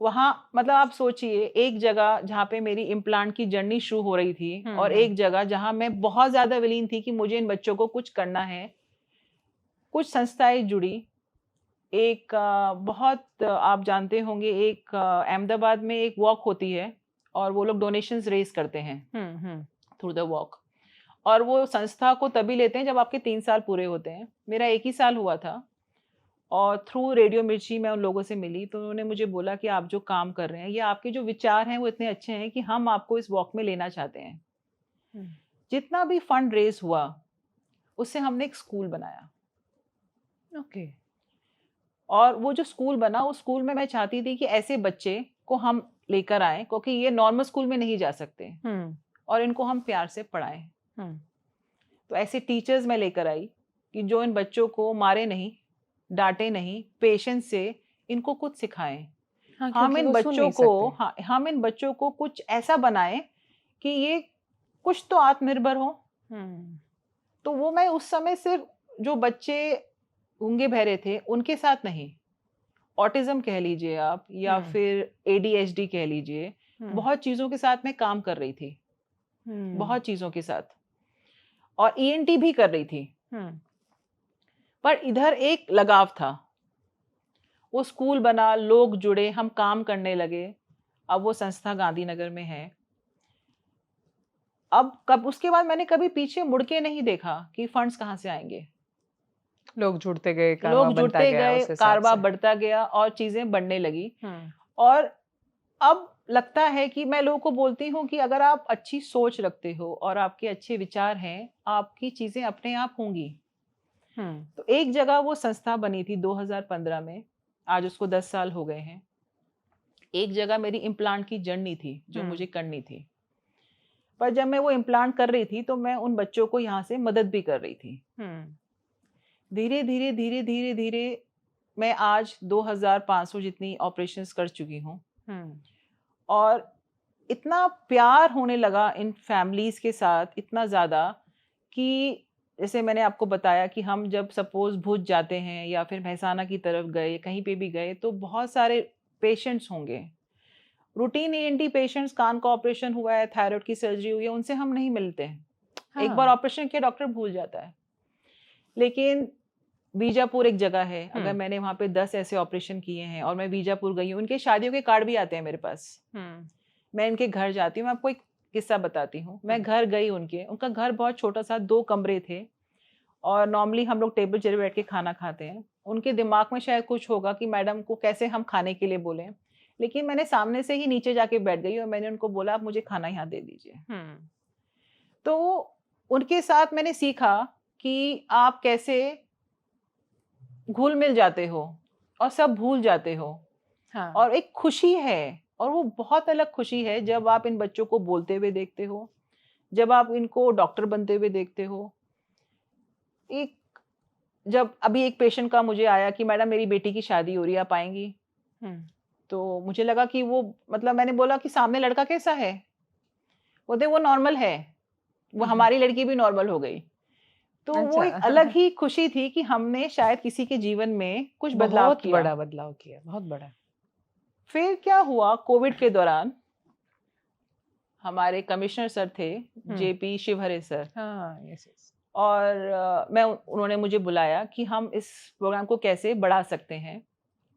वहाँ मतलब आप सोचिए, एक जगह जहाँ पे मेरी इम्प्लांट की जर्नी शुरू हो रही थी और एक जगह जहाँ मैं बहुत ज्यादा विलीन थी कि मुझे इन बच्चों को कुछ करना है। कुछ संस्थाएं जुड़ी। एक बहुत आप जानते होंगे, एक अहमदाबाद में एक वॉक होती है और वो लोग डोनेशंस रेज करते हैं थ्रू द वॉक। और वो संस्था को तभी लेते हैं जब आपके 3 साल पूरे होते हैं। मेरा 1 ही साल हुआ था और थ्रू रेडियो मिर्ची मैं उन लोगों से मिली तो उन्होंने मुझे बोला कि आप जो काम कर रहे हैं या आपके जो विचार हैं वो इतने अच्छे हैं कि हम आपको इस वॉक में लेना चाहते हैं। जितना भी फंड रेज हुआ उससे हमने एक स्कूल बनाया। ओके। और वो जो स्कूल बना, उस स्कूल में मैं चाहती थी कि ऐसे बच्चे को हम लेकर आए क्योंकि ये नॉर्मल स्कूल में नहीं जा सकते और इनको हम प्यार से पढ़ाएं। तो ऐसे टीचर्स मैं लेकर आई कि जो इन बच्चों को मारे नहीं, डांटे नहीं, पेशेंस से इनको कुछ सिखाएं। हम इन बच्चों को कुछ ऐसा बनाएं कि ये कुछ तो आत्मनिर्भर हो। तो वो मैं उस समय सिर्फ जो बच्चे गूंगे बहरे थे उनके साथ नहीं, ऑटिज्म कह लीजिए आप या फिर ADHD कह लीजिए, बहुत चीजों के साथ मैं काम कर रही थी। बहुत चीजों के साथ, और ENT भी कर रही थी। पर इधर एक लगाव था। वो स्कूल बना, लोग जुड़े, हम काम करने लगे। अब वो संस्था गांधीनगर में है। अब उसके बाद मैंने कभी पीछे मुड़ के नहीं देखा कि फंड्स कहाँ से आएंगे। लोग जुड़ते गए, कारवा बढ़ता गया और चीजें बढ़ने लगी। और अब लगता है कि मैं लोगों को बोलती हूँ कि अगर आप अच्छी सोच रखते हो और आपके अच्छे विचार हैं, आपकी चीजें अपने आप होंगी। तो एक जगह वो संस्था बनी थी 2015 में, आज उसको 10 साल हो गए हैं। एक जगह मेरी इम्प्लांट की जर्नी थी जो मुझे करनी थी। पर जब मैं वो इम्प्लांट कर रही थी तो मैं उन बच्चों को यहाँ से मदद भी कर रही थी। धीरे धीरे धीरे धीरे धीरे मैं आज 2500 जितनी ऑपरेशंस कर चुकी हूँ। और इतना प्यार होने लगा इन फैमिलीज के साथ, इतना ज़्यादा कि जैसे मैंने आपको बताया कि हम जब सपोज भुज जाते हैं या फिर मेहसाना की तरफ गए, कहीं पे भी गए, तो बहुत सारे पेशेंट्स होंगे रूटीन ईएनटी पेशेंट्स, कान का ऑपरेशन हुआ है, थायराइड की सर्जरी हुई है, उनसे हम नहीं मिलते हैं। हाँ। एक बार ऑपरेशन किया डॉक्टर भूल जाता है। लेकिन बीजापुर एक जगह है, अगर मैंने वहाँ पे 10 ऐसे ऑपरेशन किए हैं और मैं बीजापुर गई हूँ, उनके शादियों के कार्ड भी आते हैं मेरे पास। मैं इनके घर जाती हूँ, मैं आपको एक किस्सा बताती हूँ। मैं घर गई उनका घर बहुत छोटा सा, 2 कमरे थे और नॉर्मली हम लोग टेबल चेयर बैठ के खाना खाते हैं। उनके दिमाग में शायद कुछ होगा कि मैडम को कैसे हम खाने के लिए बोलें, लेकिन मैंने सामने से ही नीचे जाके बैठ गई और मैंने उनको बोला आप मुझे खाना यहाँ दे दीजिए। तो उनके साथ मैंने सीखा कि आप कैसे घुल मिल जाते हो और सब भूल जाते हो। हाँ। और एक खुशी है, और वो बहुत अलग खुशी है जब आप इन बच्चों को बोलते हुए देखते हो, जब आप इनको डॉक्टर बनते हुए देखते हो। एक जब अभी एक पेशेंट का मुझे आया कि मैडम मेरी बेटी की शादी हो रही है, आप आएंगी? तो मुझे लगा कि वो, मतलब मैंने बोला कि सामने लड़का कैसा है? बोलते वो नॉर्मल है, वो हमारी लड़की भी नॉर्मल हो गई। तो वो एक अलग ही खुशी थी कि हमने शायद किसी के जीवन में कुछ बदलाव किया, बड़ा बदलाव किया, बहुत बड़ा। फिर क्या हुआ, कोविड के दौरान हमारे कमिश्नर सर थे, जेपी शिवहरे सर। हाँ, यस। और उन्होंने मुझे बुलाया कि हम इस प्रोग्राम को कैसे बढ़ा सकते हैं।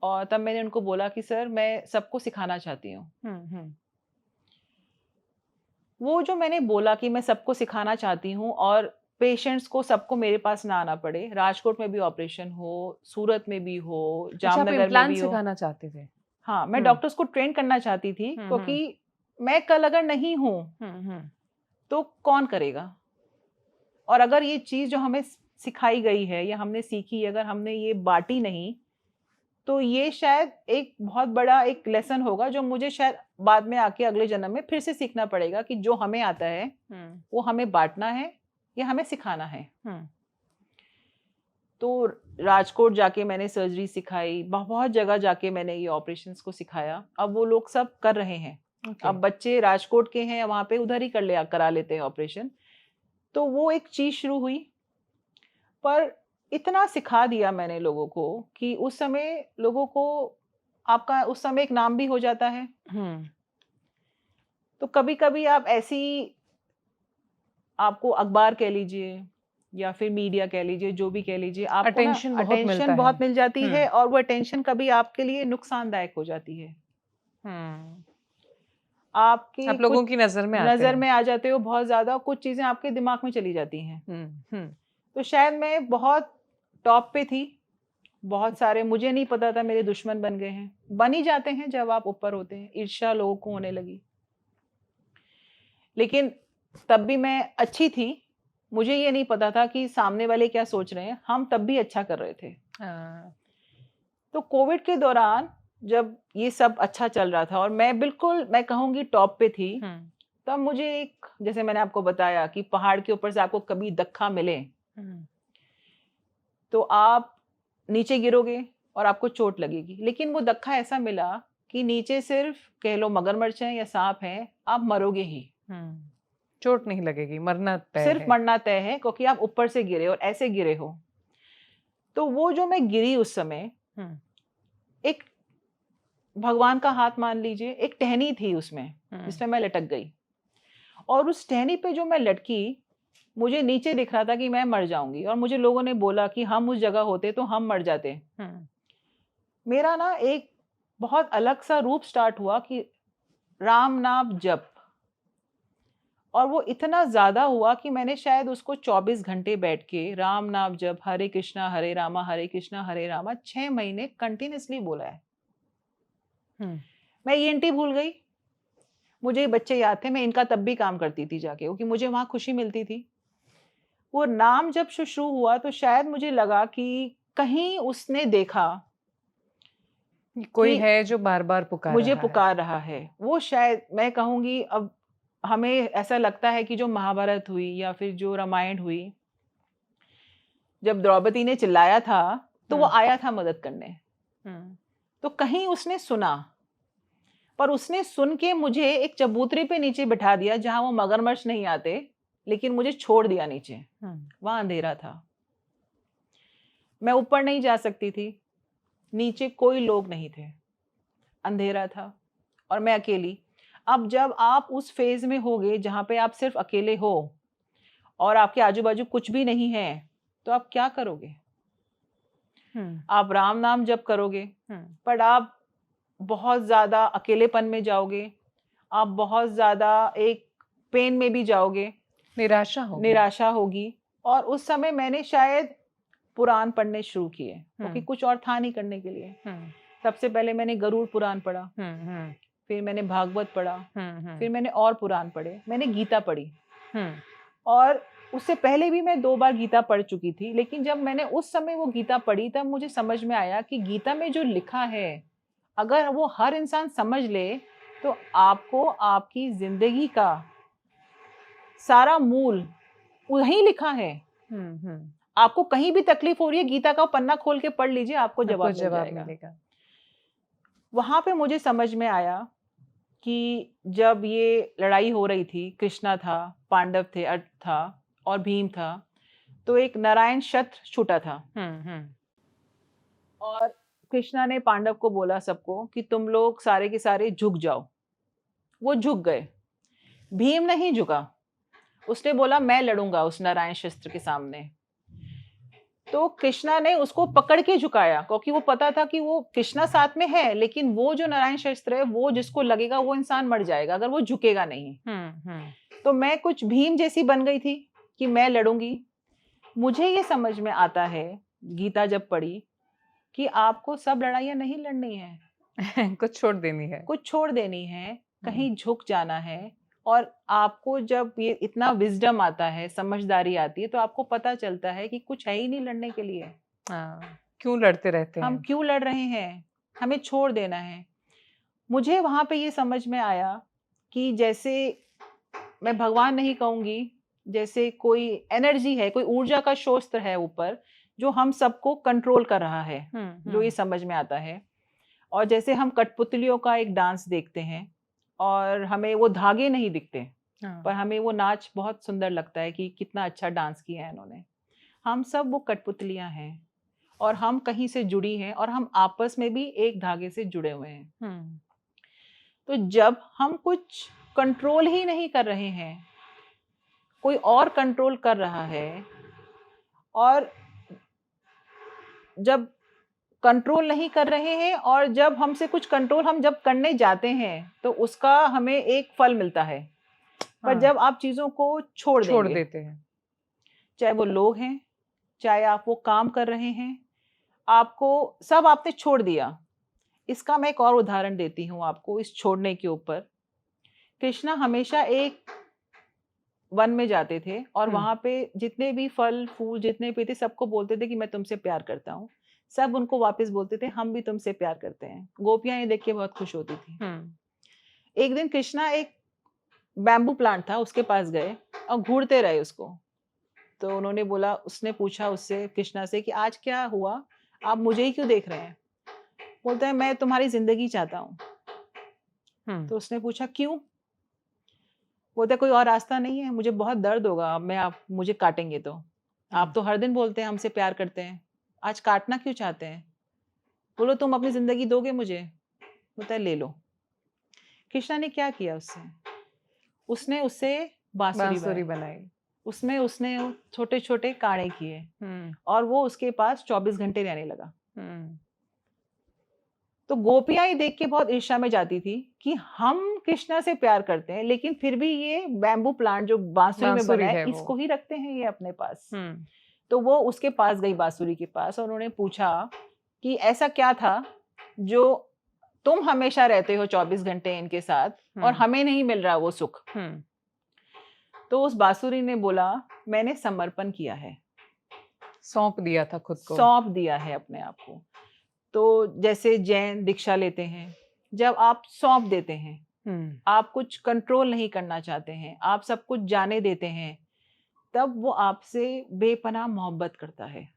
और तब मैंने उनको बोला कि सर मैं सबको सिखाना चाहती हूँ। वो जो मैंने बोला कि मैं सबको सिखाना चाहती हूँ और पेशेंट्स को सबको मेरे पास ना आना पड़े, राजकोट में भी ऑपरेशन हो, सूरत में भी हो, जामनगर में भी हो। सिखाना चाहते थे? हाँ, मैं डॉक्टर्स को ट्रेन करना चाहती थी, क्योंकि मैं कल अगर नहीं हूँ तो कौन करेगा। और अगर ये चीज जो हमें सिखाई गई है या हमने सीखी, अगर हमने ये बांटी नहीं, तो ये शायद एक बहुत बड़ा एक लेसन होगा जो मुझे शायद बाद में आके अगले जन्म में फिर से सीखना पड़ेगा कि जो हमें आता है वो हमें बांटना है या हमें सिखाना है। तो राजकोट जाके मैंने सर्जरी सिखाई, बहुत जगह जाके मैंने ये ऑपरेशंस को सिखाया। अब वो लोग सब कर रहे हैं। अब बच्चे राजकोट के हैं, वहाँ पे उधर ही करा लेते हैं ऑपरेशन। तो वो एक चीज शुरू हुई, पर इतना सिखा दिया मैंने लोगों को कि उस समय लोगों को आपका उस समय एक नाम भी हो जाता है। तो कभी कभी आप ऐसी, आपको अखबार कह लीजिए या फिर मीडिया कह लीजिए, जो भी कह लीजिए, आपको अटेंशन बहुत मिल जाती है और वो अटेंशन कभी आपके लिए नुकसानदायक हो जाती है। आप लोगों की नजर में आ जाते हो बहुत ज्यादा, कुछ चीजें आपके दिमाग में चली जाती हैं। तो शायद मैं बहुत टॉप पे थी, बहुत सारे, मुझे नहीं पता था मेरे दुश्मन बन गए हैं। बन ही जाते हैं जब आप ऊपर होते हैं, ईर्ष्या लोगों को होने लगी। लेकिन तब भी मैं अच्छी थी, मुझे ये नहीं पता था कि सामने वाले क्या सोच रहे हैं। हम तब भी अच्छा कर रहे थे। तो कोविड के दौरान जब ये सब अच्छा चल रहा था और मैं बिल्कुल, मैं कहूँगी टॉप पे थी, तब मुझे एक, जैसे मैंने आपको बताया कि पहाड़ के ऊपर से आपको कभी धक्का मिले तो आप नीचे गिरोगे और आपको चोट लगेगी। लेकिन वो धक्का ऐसा मिला कि नीचे सिर्फ कह लो मगरमच्छ है या सांप है, आप मरोगे ही, चोट नहीं लगेगी, मरना तय सिर्फ मरना तय है, क्योंकि आप ऊपर से गिरे और ऐसे गिरे हो। तो वो जो मैं गिरी उस समय, एक भगवान का हाथ मान लीजिए, एक टहनी थी उसमें जिसमें मैं लटक गई। और उस टहनी पे जो मैं लटकी, मुझे नीचे दिख रहा था कि मैं मर जाऊंगी। और मुझे लोगों ने बोला कि हम उस जगह होते तो हम मर जाते। मेरा ना एक बहुत अलग सा रूप स्टार्ट हुआ कि राम नाम जप, और वो इतना ज्यादा हुआ कि मैंने शायद उसको 24 घंटे बैठ के राम नाम जप, हरे कृष्णा हरे रामा हरे कृष्णा हरे रामा 6 महीने कंटिन्यूसली बोला है। मैं ईएनटी भूल गई, मुझे बच्चे याद थे, मैं इनका तब भी काम करती थी जाके, क्योंकि मुझे वहां खुशी मिलती थी। वो नाम जब शुरू हुआ तो शायद मुझे लगा कि कहीं उसने देखा कोई है जो बार बार पुकार रहा है। वो शायद, मैं कहूंगी, अब हमें ऐसा लगता है कि जो महाभारत हुई या फिर जो रामायण हुई, जब द्रौपदी ने चिल्लाया था तो वो आया था मदद करने। तो कहीं उसने सुना, पर उसने सुन के मुझे एक चबूतरे पे नीचे बिठा दिया जहां वो मगरमच्छ नहीं आते, लेकिन मुझे छोड़ दिया नीचे। वहां अंधेरा था, मैं ऊपर नहीं जा सकती थी, नीचे कोई लोग नहीं थे, अंधेरा था। और मैं अकेली। अब जब आप उस फेज में होगे जहाँ पे आप सिर्फ अकेले हो और आपके आजू बाजू कुछ भी नहीं है, तो आप क्या करोगे? आप राम नाम जप करोगे, पर आप बहुत ज्यादा अकेलेपन में जाओगे, आप बहुत ज्यादा एक पेन में भी जाओगे, निराशा होगी। और उस समय मैंने शायद पुराण पढ़ने शुरू किए, क्योंकि कुछ और था नहीं करने के लिए। सबसे पहले मैंने गरुड़ पुराण पढ़ा, फिर मैंने भागवत पढ़ा, फिर मैंने और पुराण पढ़े, मैंने गीता पढ़ी। और उससे पहले भी मैं 2 बार गीता पढ़ चुकी थी, लेकिन जब मैंने उस समय वो गीता पढ़ी तब मुझे समझ में आया कि गीता में जो लिखा है अगर वो हर इंसान समझ ले तो आपको आपकी जिंदगी का सारा मूल वहीं लिखा है। आपको कहीं भी तकलीफ हो रही है, गीता का पन्ना खोल के पढ़ लीजिए, आपको जवाब मिलेगा। वहां पे मुझे समझ में आया कि जब ये लड़ाई हो रही थी, कृष्णा था, पांडव थे, अर्जुन था और भीम था, तो एक नारायण शस्त्र छूटा था। और कृष्णा ने पांडव को बोला सबको कि तुम लोग सारे के सारे झुक जाओ। वो झुक गए। भीम नहीं झुका, उसने बोला मैं लड़ूंगा उस नारायण शस्त्र के सामने। तो कृष्णा ने उसको पकड़ के झुकाया, क्योंकि वो पता था कि वो कृष्णा साथ में है, लेकिन वो जो नारायण शस्त्र है वो जिसको लगेगा वो इंसान मर जाएगा अगर वो झुकेगा नहीं। तो मैं कुछ भीम जैसी बन गई थी कि मैं लड़ूंगी। मुझे ये समझ में आता है गीता जब पढ़ी कि आपको सब लड़ाइयां नहीं लड़नी है कुछ छोड़ देनी है, कहीं झुक जाना है। और आपको जब ये इतना विजडम आता है, समझदारी आती है, तो आपको पता चलता है कि कुछ है ही नहीं लड़ने के लिए। क्यों लड़ते रहते हैं? हम क्यों लड़ रहे हैं? हमें छोड़ देना है। मुझे वहां पे ये समझ में आया कि जैसे मैं भगवान नहीं कहूंगी, जैसे कोई एनर्जी है, कोई ऊर्जा का स्रोत है ऊपर जो हम सबको कंट्रोल कर रहा है, जो ये समझ में आता है। और जैसे हम कठपुतलियों का एक डांस देखते हैं और हमें वो धागे नहीं दिखते, पर हमें वो नाच बहुत सुंदर लगता है कि कितना अच्छा डांस किया है इन्होंने। हम सब वो कठपुतलियां हैं और हम कहीं से जुड़ी हैं और हम आपस में भी एक धागे से जुड़े हुए हैं। तो जब हम कुछ कंट्रोल ही नहीं कर रहे हैं, कोई और कंट्रोल कर रहा है, और जब कंट्रोल नहीं कर रहे हैं और जब हमसे कुछ कंट्रोल हम जब करने जाते हैं तो उसका हमें एक फल मिलता है। पर जब आप चीजों को छोड़ देते हैं, चाहे वो लोग हैं, चाहे आप वो काम कर रहे हैं, आपको सब आपने छोड़ दिया। इसका मैं एक और उदाहरण देती हूँ आपको इस छोड़ने के ऊपर। कृष्णा हमेशा एक वन में जाते थे और वहां पे जितने भी फल फूल जितने भी थे सबको बोलते थे कि मैं तुमसे प्यार करता हूँ। सब उनको वापस बोलते थे हम भी तुमसे प्यार करते हैं। गोपियां ये देख के बहुत खुश होती थी। एक दिन कृष्णा एक बैम्बू प्लांट था उसके पास गए और घूरते रहे उसको। तो उन्होंने बोला, उसने पूछा उससे, कृष्णा से, कि आज क्या हुआ, आप मुझे ही क्यों देख रहे हैं? बोलता है मैं तुम्हारी जिंदगी चाहता हूँ। तो उसने पूछा क्यों? बोलता है कोई और रास्ता नहीं है, मुझे बहुत दर्द होगा, मैं आप मुझे काटेंगे तो। आप तो हर दिन बोलते हैं हमसे प्यार करते हैं, आज काटना क्यों चाहते हैं? बोलो तुम अपनी जिंदगी दोगे मुझे? बोलता है ले लो। कृष्णा ने क्या किया उससे? उसने उससे बांसुरी बनाई। उसने छोटे छोटे काड़े किए और वो उसके पास 24 घंटे रहने लगा। तो गोपियां ये देख के बहुत ईर्ष्या में जाती थी कि हम कृष्णा से प्यार करते हैं लेकिन फिर भी ये बैम्बू प्लांट जो बांसुरी में बना है इसको ही रखते हैं ये अपने पास। तो वो उसके पास गई, बांसुरी के पास, और उन्होंने पूछा कि ऐसा क्या था जो तुम हमेशा रहते हो 24 घंटे इनके साथ और हमें नहीं मिल रहा वो सुख? तो उस बांसुरी ने बोला मैंने समर्पण किया है, सौंप दिया था खुद को, सौंप दिया है अपने आप को। तो जैसे जैन दीक्षा लेते हैं, जब आप सौंप देते हैं, आप कुछ कंट्रोल नहीं करना चाहते हैं, आप सब कुछ जाने देते हैं, तब वो आपसे बेपनाह मोहब्बत करता है।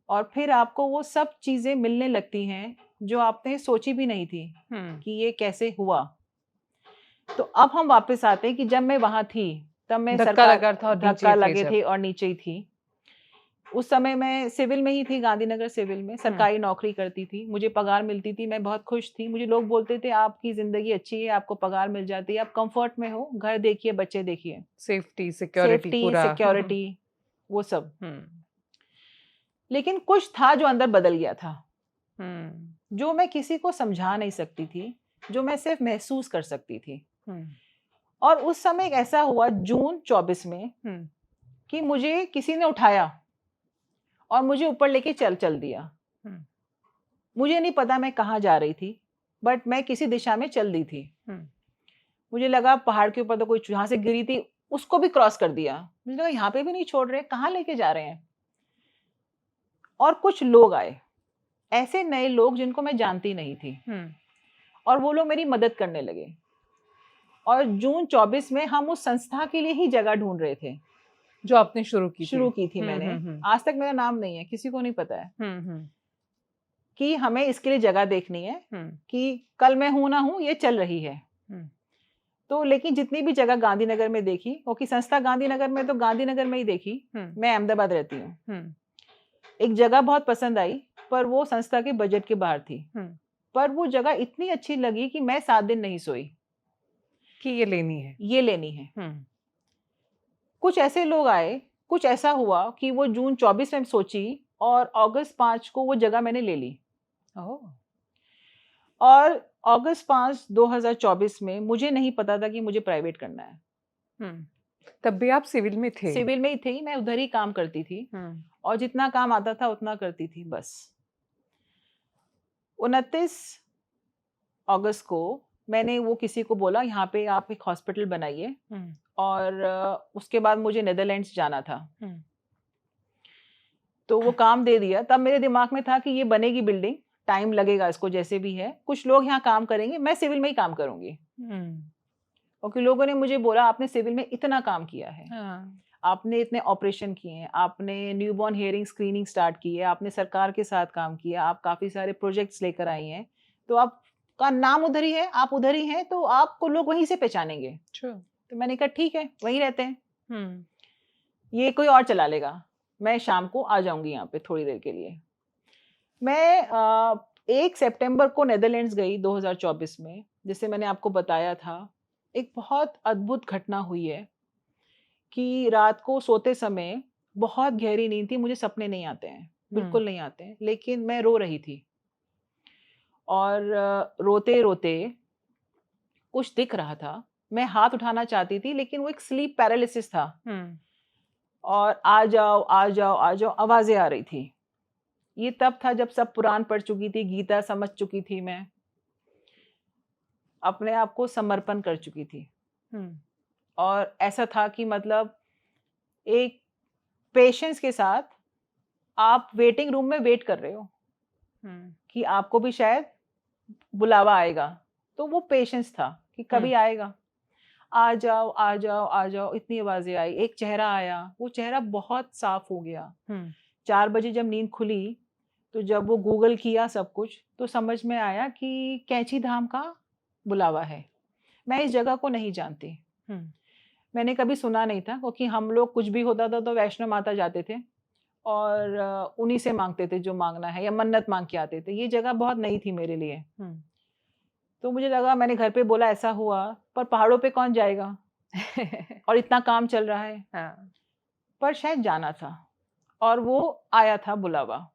और फिर आपको वो सब चीजें मिलने लगती हैं जो आपने सोची भी नहीं थी कि ये कैसे हुआ। तो अब हम वापस आते हैं कि जब मैं वहां थी तब मैं धक्का लगा था और धक्का लगे थे और नीचे ही थी। उस समय मैं सिविल में ही थी, गांधीनगर सिविल में सरकारी नौकरी करती थी, मुझे पगार मिलती थी, मैं बहुत खुश थी। मुझे लोग बोलते थे आपकी जिंदगी अच्छी है, आपको पगार मिल जाती है, आप कंफर्ट में हो, घर देखिए, बच्चे देखिए, सेफ्टी सिक्योरिटी वो सब। लेकिन कुछ था जो अंदर बदल गया था, जो मैं किसी को समझा नहीं सकती थी, जो मैं सिर्फ महसूस कर सकती थी। और उस समय एक ऐसा हुआ जून 24 में कि मुझे किसी ने उठाया और मुझे ऊपर लेके चल दिया। मुझे नहीं पता मैं कहाँ जा रही थी, बट मैं किसी दिशा में चल दी थी। मुझे लगा पहाड़ के ऊपर तो कोई जहाँ से गिरी थी उसको भी क्रॉस कर दिया। मुझे लगा यहाँ पे भी नहीं छोड़ रहे, कहाँ लेके जा रहे हैं। और कुछ लोग आए, ऐसे नए लोग जिनको मैं जानती नहीं थी, और वो लोग मेरी मदद करने लगे। और जून 24 में हम उस संस्था के लिए ही जगह ढूंढ रहे थे जो आपने शुरू की थी। मैंने। आज तक मेरा नाम नहीं है, किसी को नहीं पता है कि हमें इसके लिए जगह देखनी है, कि कल मैं हूं ना हूं ये चल रही है। तो लेकिन जितनी भी जगह गांधीनगर में देखी, क्योंकि संस्था गांधीनगर में, तो गांधीनगर में ही देखी। मैं अहमदाबाद रहती हूँ। एक जगह बहुत पसंद आई, पर वो संस्था के बजट के बाहर थी। पर वो जगह इतनी अच्छी लगी कि मैं 7 दिन नहीं सोई कि ये लेनी है। कुछ ऐसे लोग आए, कुछ ऐसा हुआ कि वो जून 24 में सोची और अगस्त 5 को वो जगह मैंने ले ली। और अगस्त 5 2024 में मुझे नहीं पता था कि मुझे प्राइवेट करना है। तब भी आप सिविल में थे? सिविल में ही थी, मैं उधर ही काम करती थी, और जितना काम आता था उतना करती थी बस। 29 अगस्त को मैंने वो किसी को बोला यहाँ पे आप एक हॉस्पिटल बनाइए, और उसके बाद मुझे नेदरलैंड्स जाना था। तो वो काम दे दिया। तब मेरे दिमाग में था कि ये बनेगी बिल्डिंग, टाइम लगेगा इसको, जैसे भी है कुछ लोग यहाँ काम करेंगे, मैं सिविल में ही काम करूंगी। क्योंकि लोगों ने मुझे बोला आपने सिविल में इतना काम किया है, आपने इतने ऑपरेशन किए हैं, आपने न्यूबॉर्न हियरिंग स्क्रीनिंग स्टार्ट की है, आपने सरकार के साथ काम किया, आप काफी सारे प्रोजेक्ट्स लेकर आई हैं, तो आपका नाम उधर ही है, आप उधर ही हैं, तो आपको लोग वहीं से पहचानेंगे। तो मैंने कहा ठीक है, वहीं रहते हैं, ये कोई और चला लेगा, मैं शाम को आ जाऊंगी यहाँ पे थोड़ी देर के लिए। मैं 1 सितंबर को नेदरलैंड्स गई 2024 में। जैसे मैंने आपको बताया था, एक बहुत अद्भुत घटना हुई है कि रात को सोते समय बहुत गहरी नींद थी, मुझे सपने नहीं आते हैं, बिल्कुल नहीं आते हैं, लेकिन मैं रो रही थी। और रोते रोते कुछ दिख रहा था, मैं हाथ उठाना चाहती थी, लेकिन वो एक स्लीप पैरालिसिस था। और आ जाओ आ जाओ आ जाओ आवाजें आ रही थी। ये तब था जब सब पुराण पढ़ चुकी थी, गीता समझ चुकी थी, मैं अपने आप को समर्पण कर चुकी थी। और ऐसा था कि मतलब एक पेशेंस के साथ आप वेटिंग रूम में वेट कर रहे हो कि आपको भी शायद बुलावा आएगा। तो वो पेशेंस था कि कभी आएगा, आ जाओ आ जाओ आ जाओ। इतनी आवाजें आई, एक चेहरा आया, वो चेहरा बहुत साफ हो गया। 4 बजे जब नींद खुली, तो जब वो गूगल किया सब कुछ, तो समझ में आया कि कैंची धाम का बुलावा है। मैं इस जगह को नहीं जानती, मैंने कभी सुना नहीं था, क्योंकि हम लोग कुछ भी होता था तो वैष्णो माता जाते थे और उन्हीं से मांगते थे जो मांगना है, या मन्नत मांग के आते थे। ये जगह बहुत नई थी मेरे लिए। तो मुझे लगा, मैंने घर पे बोला ऐसा हुआ, पर पहाड़ों पे कौन जाएगा और इतना काम चल रहा है। पर शायद जाना था, और वो आया था बुलावा।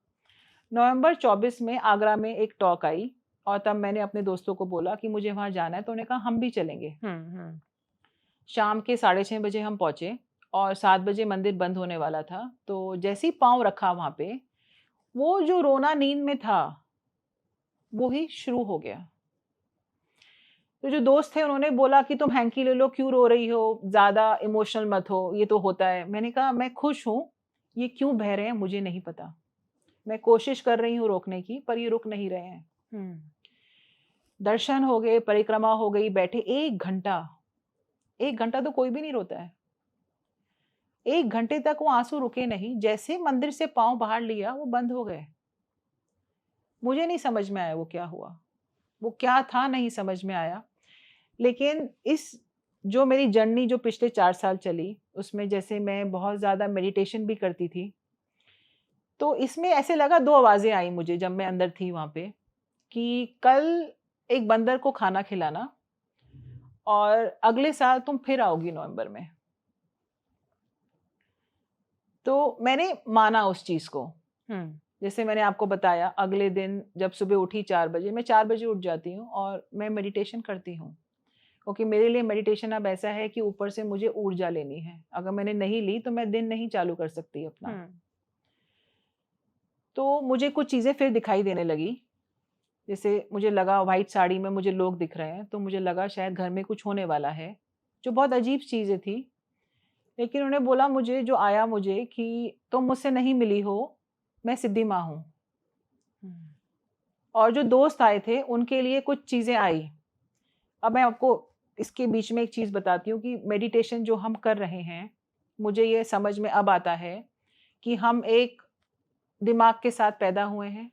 नवंबर 24 में आगरा में एक टॉक आई, और तब मैंने अपने दोस्तों को बोला कि मुझे वहां जाना है, तो उन्होंने कहा हम भी चलेंगे। शाम के 6:30 बजे हम पहुंचे, और 7 बजे मंदिर बंद होने वाला था। तो जैसे ही पाँव रखा वहां पे, वो जो रोना नींद में था वो ही शुरू हो गया। तो जो दोस्त थे उन्होंने बोला कि तुम हैंकी ले लो, क्यों रो रही हो, ज्यादा इमोशनल मत हो, ये तो होता है। मैंने कहा मैं खुश हूँ, ये क्यों बह रहे हैं मुझे नहीं पता, मैं कोशिश कर रही हूँ रोकने की, पर ये रुक नहीं रहे हैं। दर्शन हो गए, परिक्रमा हो गई, बैठे 1 घंटा। 1 घंटा तो कोई भी नहीं रोता है। 1 घंटे तक वो आंसू रुके नहीं। जैसे मंदिर से पांव बाहर लिया, वो बंद हो गए। मुझे नहीं समझ में आया वो क्या हुआ, वो क्या था, नहीं समझ में आया। लेकिन इस जो मेरी जर्नी जो पिछले 4 साल चली, उसमें जैसे मैं बहुत ज़्यादा मेडिटेशन भी करती थी, तो इसमें ऐसे लगा, दो आवाजें आई मुझे जब मैं अंदर थी वहां पे, कि कल एक बंदर को खाना खिलाना और अगले साल तुम फिर आओगी नवंबर में। तो मैंने माना उस चीज को। जैसे मैंने आपको बताया, अगले दिन जब सुबह उठी 4 बजे, मैं 4 बजे उठ जाती हूँ और मैं मेडिटेशन करती हूँ, क्योंकि मेरे लिए मेडिटेशन अब ऐसा है कि ऊपर से मुझे ऊर्जा लेनी है। अगर मैंने नहीं ली तो मैं दिन नहीं चालू कर सकती अपना। तो मुझे कुछ चीजें फिर दिखाई देने लगी। जैसे मुझे लगा व्हाइट साड़ी में मुझे लोग दिख रहे हैं, तो मुझे लगा शायद घर में कुछ होने वाला है, जो बहुत अजीब चीजें थी। लेकिन उन्होंने बोला मुझे, जो आया मुझे, कि तुम मुझसे नहीं मिली हो, मैं सिद्धि माँ हूँ। और जो दोस्त आए थे उनके लिए कुछ चीजें आई। अब मैं आपको इसके बीच में एक चीज बताती हूँ कि मेडिटेशन जो हम कर रहे हैं, मुझे ये समझ में अब आता है कि हम एक दिमाग के साथ पैदा हुए हैं,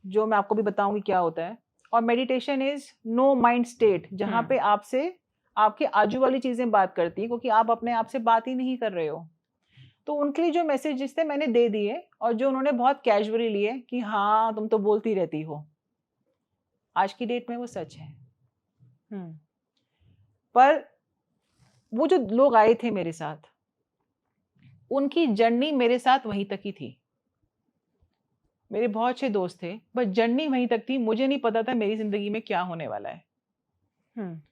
जो मैं आपको भी बताऊंगी क्या होता है। और meditation is no mind state, जहाँ पे आपसे आपके आजू वाली चीजें बात करती है, क्योंकि आप अपने आप से बात ही नहीं कर रहे हो। तो उनके लिए जो मैसेजेस थे मैंने दे दिए, और जो उन्होंने बहुत कैजुअली लिए कि हाँ तुम तो बोलती रहती हो, आज की डेट में वो सच है। पर वो जो लोग आए थे मेरे साथ, उनकी जर्नी मेरे साथ वहीं तक ही थी। मेरे बहुत अच्छे दोस्त थे, बस जर्नी वहीं तक थी। मुझे नहीं पता था मेरी जिंदगी में क्या होने वाला है।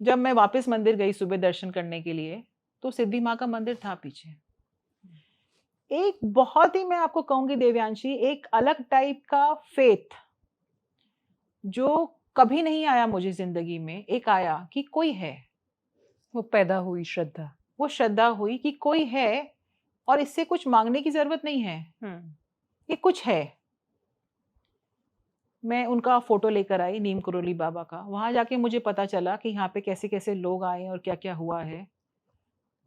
जब मैं वापस मंदिर गई सुबह दर्शन करने के लिए, तो सिद्धि माँ का मंदिर था पीछे। एक बहुत ही, मैं आपको कहूंगी देवयांशी, एक अलग टाइप का फेथ जो कभी नहीं आया मुझे जिंदगी में, एक आया कि कोई है। वो पैदा हुई श्रद्धा, वो श्रद्धा हुई कि कोई है, और इससे कुछ मांगने की जरूरत नहीं है, ये कुछ है। मैं उनका फोटो लेकर आई, नीम करोली बाबा का। वहां जाके मुझे पता चला कि यहाँ पे कैसे कैसे लोग आए और क्या क्या हुआ है,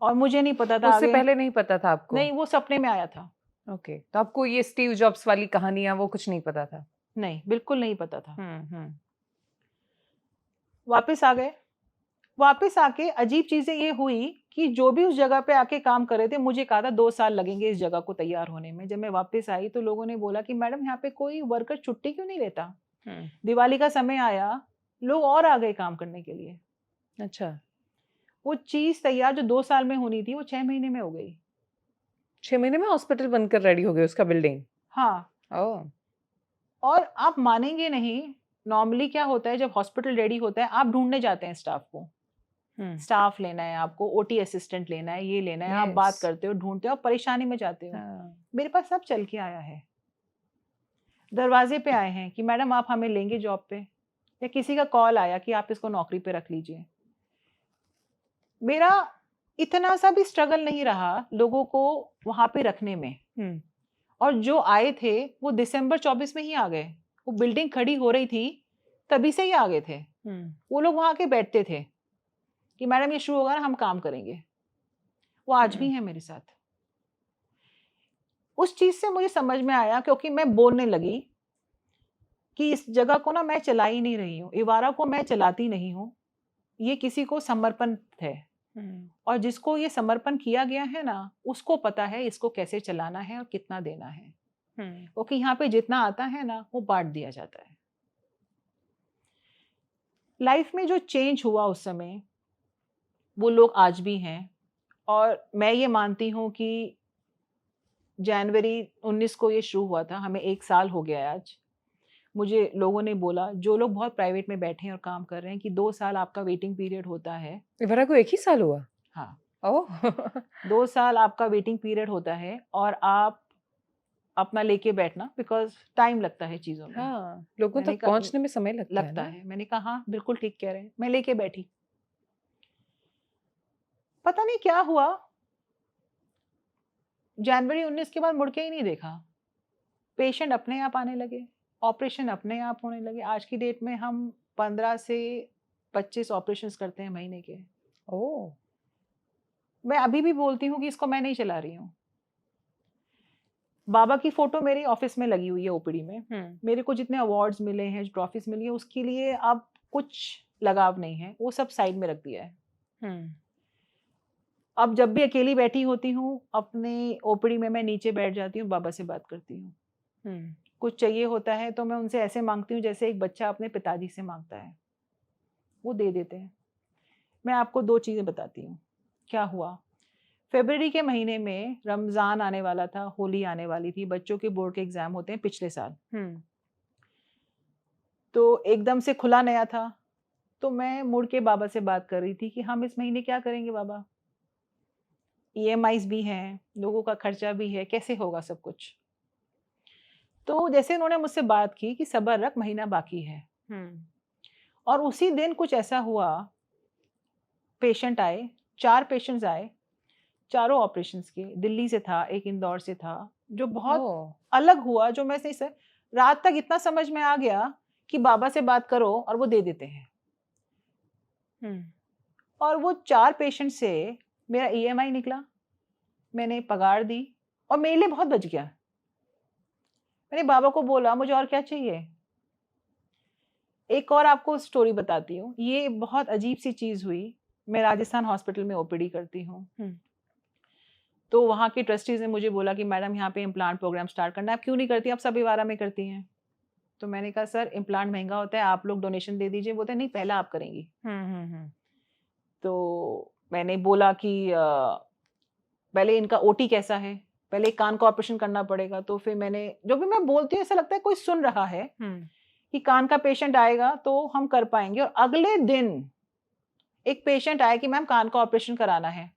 और मुझे नहीं पता था। उससे पहले नहीं पता था आपको? नहीं, वो सपने में आया था। ओके, तो आपको ये स्टीव जॉब्स वाली कहानियां वो कुछ नहीं पता था? नहीं, बिल्कुल नहीं पता था। वापस आ गए। वापस आके अजीब चीजें ये हुई कि जो भी उस जगह पे आके काम कर रहे थे, मुझे कहा था 2 साल लगेंगे इस जगह को तैयार होने में। जब मैं वापस आई तो लोगों ने बोला कि मैडम यहाँ पे कोई वर्कर छुट्टी क्यों नहीं लेता? दिवाली का समय आया, लोग और आ गए काम करने के लिए। अच्छा, वो चीज तैयार जो 2 साल में होनी थी, वो 6 महीने में हो गई। 6 महीने में हॉस्पिटल बनकर रेडी हो गए, उसका बिल्डिंग? हाँ। और आप मानेंगे नहीं, नॉर्मली क्या होता है, जब हॉस्पिटल रेडी होता है आप ढूंढने जाते हैं स्टाफ को। स्टाफ लेना है आपको, ओटी असिस्टेंट लेना है, ये लेना है, आप बात करते हो, ढूंढते हो, परेशानी में जाते हो। मेरे पास सब चल के आया है। दरवाजे पे आए हैं कि मैडम आप हमें लेंगे जॉब पे, या किसी का कॉल आया कि आप इसको नौकरी पे रख लीजिए। मेरा इतना सा भी स्ट्रगल नहीं रहा लोगों को वहां पे रखने में। और जो आए थे वो दिसंबर 24 में ही आ गए। वो बिल्डिंग खड़ी हो रही थी तभी से ही आ गए थे। वो लोग वहां के बैठते थे कि मैडम ये शुरू होगा ना, हम काम करेंगे। वो आज भी है मेरे साथ। उस चीज से मुझे समझ में आया, क्योंकि मैं बोलने लगी कि इस जगह को ना मैं चला ही नहीं रही हूँ, इवारा को मैं चलाती नहीं हूँ, ये किसी को समर्पण है। और जिसको ये समर्पण किया गया है ना, उसको पता है इसको कैसे चलाना है और कितना देना है। क्योंकि यहाँ पे जितना आता है ना, वो बांट दिया जाता है। लाइफ में जो चेंज हुआ उस समय, वो लोग आज भी हैं। और मैं ये मानती हूँ कि जनवरी 19 को ये शुरू हुआ था, हमें 1 साल हो गया है आज। मुझे लोगों ने बोला, जो लोग बहुत प्राइवेट में बैठे हैं और काम कर रहे हैं, कि 2 साल आपका वेटिंग पीरियड होता है। इवरा को 1 ही साल हुआ? हाँ। ओह 2 साल आपका वेटिंग पीरियड होता है, और आप अपना लेके बैठना, बिकॉज टाइम लगता है चीजों में। हाँ, लोगों तक पहुंचने में समय लगता है। मैंने कहा हाँ बिल्कुल ठीक कह रहे हैं। मैं लेके बैठी। पता नहीं क्या हुआ, जनवरी 19 के बाद मुड़ के ही नहीं देखा। पेशेंट अपने आप आने लगे, ऑपरेशन अपने आप होने लगे। आज की डेट में हम 15 से 25 ऑपरेशंस करते हैं महीने के। ओह, मैं अभी भी बोलती हूँ कि इसको मैं नहीं चला रही हूँ। बाबा की फोटो मेरे ऑफिस में लगी हुई है ओपीडी में। मेरे को जितने अवार्ड्स मिले हैं, ट्रॉफीज मिली है, उसके लिए अब कुछ लगाव नहीं है, वो सब साइड में रख दिया है। अब जब भी अकेली बैठी होती हूँ अपने ओपीडी में, मैं नीचे बैठ जाती हूँ, बाबा से बात करती हूँ। कुछ चाहिए होता है तो मैं उनसे ऐसे मांगती हूँ जैसे एक बच्चा अपने पिताजी से मांगता है, वो दे देते हैं। मैं आपको 2 चीज़ें बताती हूँ क्या हुआ। फरवरी के महीने में रमज़ान आने वाला था, होली आने वाली थी, बच्चों के बोर्ड के एग्ज़ाम होते हैं पिछले साल। तो एकदम से खुला नया था, तो मैं मुड़ के बाबा से बात कर रही थी कि हम इस महीने क्या करेंगे बाबा? ईएमआईज़ भी हैं, लोगों का खर्चा भी है, कैसे होगा सब कुछ? तो जैसे उन्होंने मुझसे बात की कि सब्र रख, महीना बाकी है। और उसी दिन कुछ ऐसा हुआ, पेशेंट आए, 4 पेशेंट्स आए, चारों ऑपरेशंस के, दिल्ली से था, एक इंदौर से था, जो बहुत अलग हुआ, जो मैं सही से रात तक इतना समझ में आ गया कि बाबा से बात करो और वो दे देते हैं। और वो 4 पेशेंट से मेरा ईएमआई निकला, मैंने पगार दी और मेरे लिए बहुत बच गया। मैंने बाबा को बोला मुझे और क्या चाहिए। एक और आपको स्टोरी बताती हूँ, ये बहुत अजीब सी चीज़ हुई। मैं राजस्थान हॉस्पिटल में ओपीडी करती हूँ, तो वहाँ के ट्रस्टीज ने मुझे बोला कि मैडम यहाँ पे इम्प्लांट प्रोग्राम स्टार्ट करना है, आप क्यों नहीं करती, आप सब इवारा में करती हैं। तो मैंने कहा सर इम्प्लांट महंगा होता है, आप लोग डोनेशन दे दीजिए। बोलते नहीं पहला आप करेंगी। तो मैंने बोला कि पहले इनका ओटी कैसा है, पहले एक कान का ऑपरेशन करना पड़ेगा। तो फिर मैंने, जो भी मैं बोलती हूँ ऐसा लगता है कोई सुन रहा है कि कान का पेशेंट आएगा तो हम कर पाएंगे। और अगले दिन एक पेशेंट आया कि मैम कान का ऑपरेशन कराना है,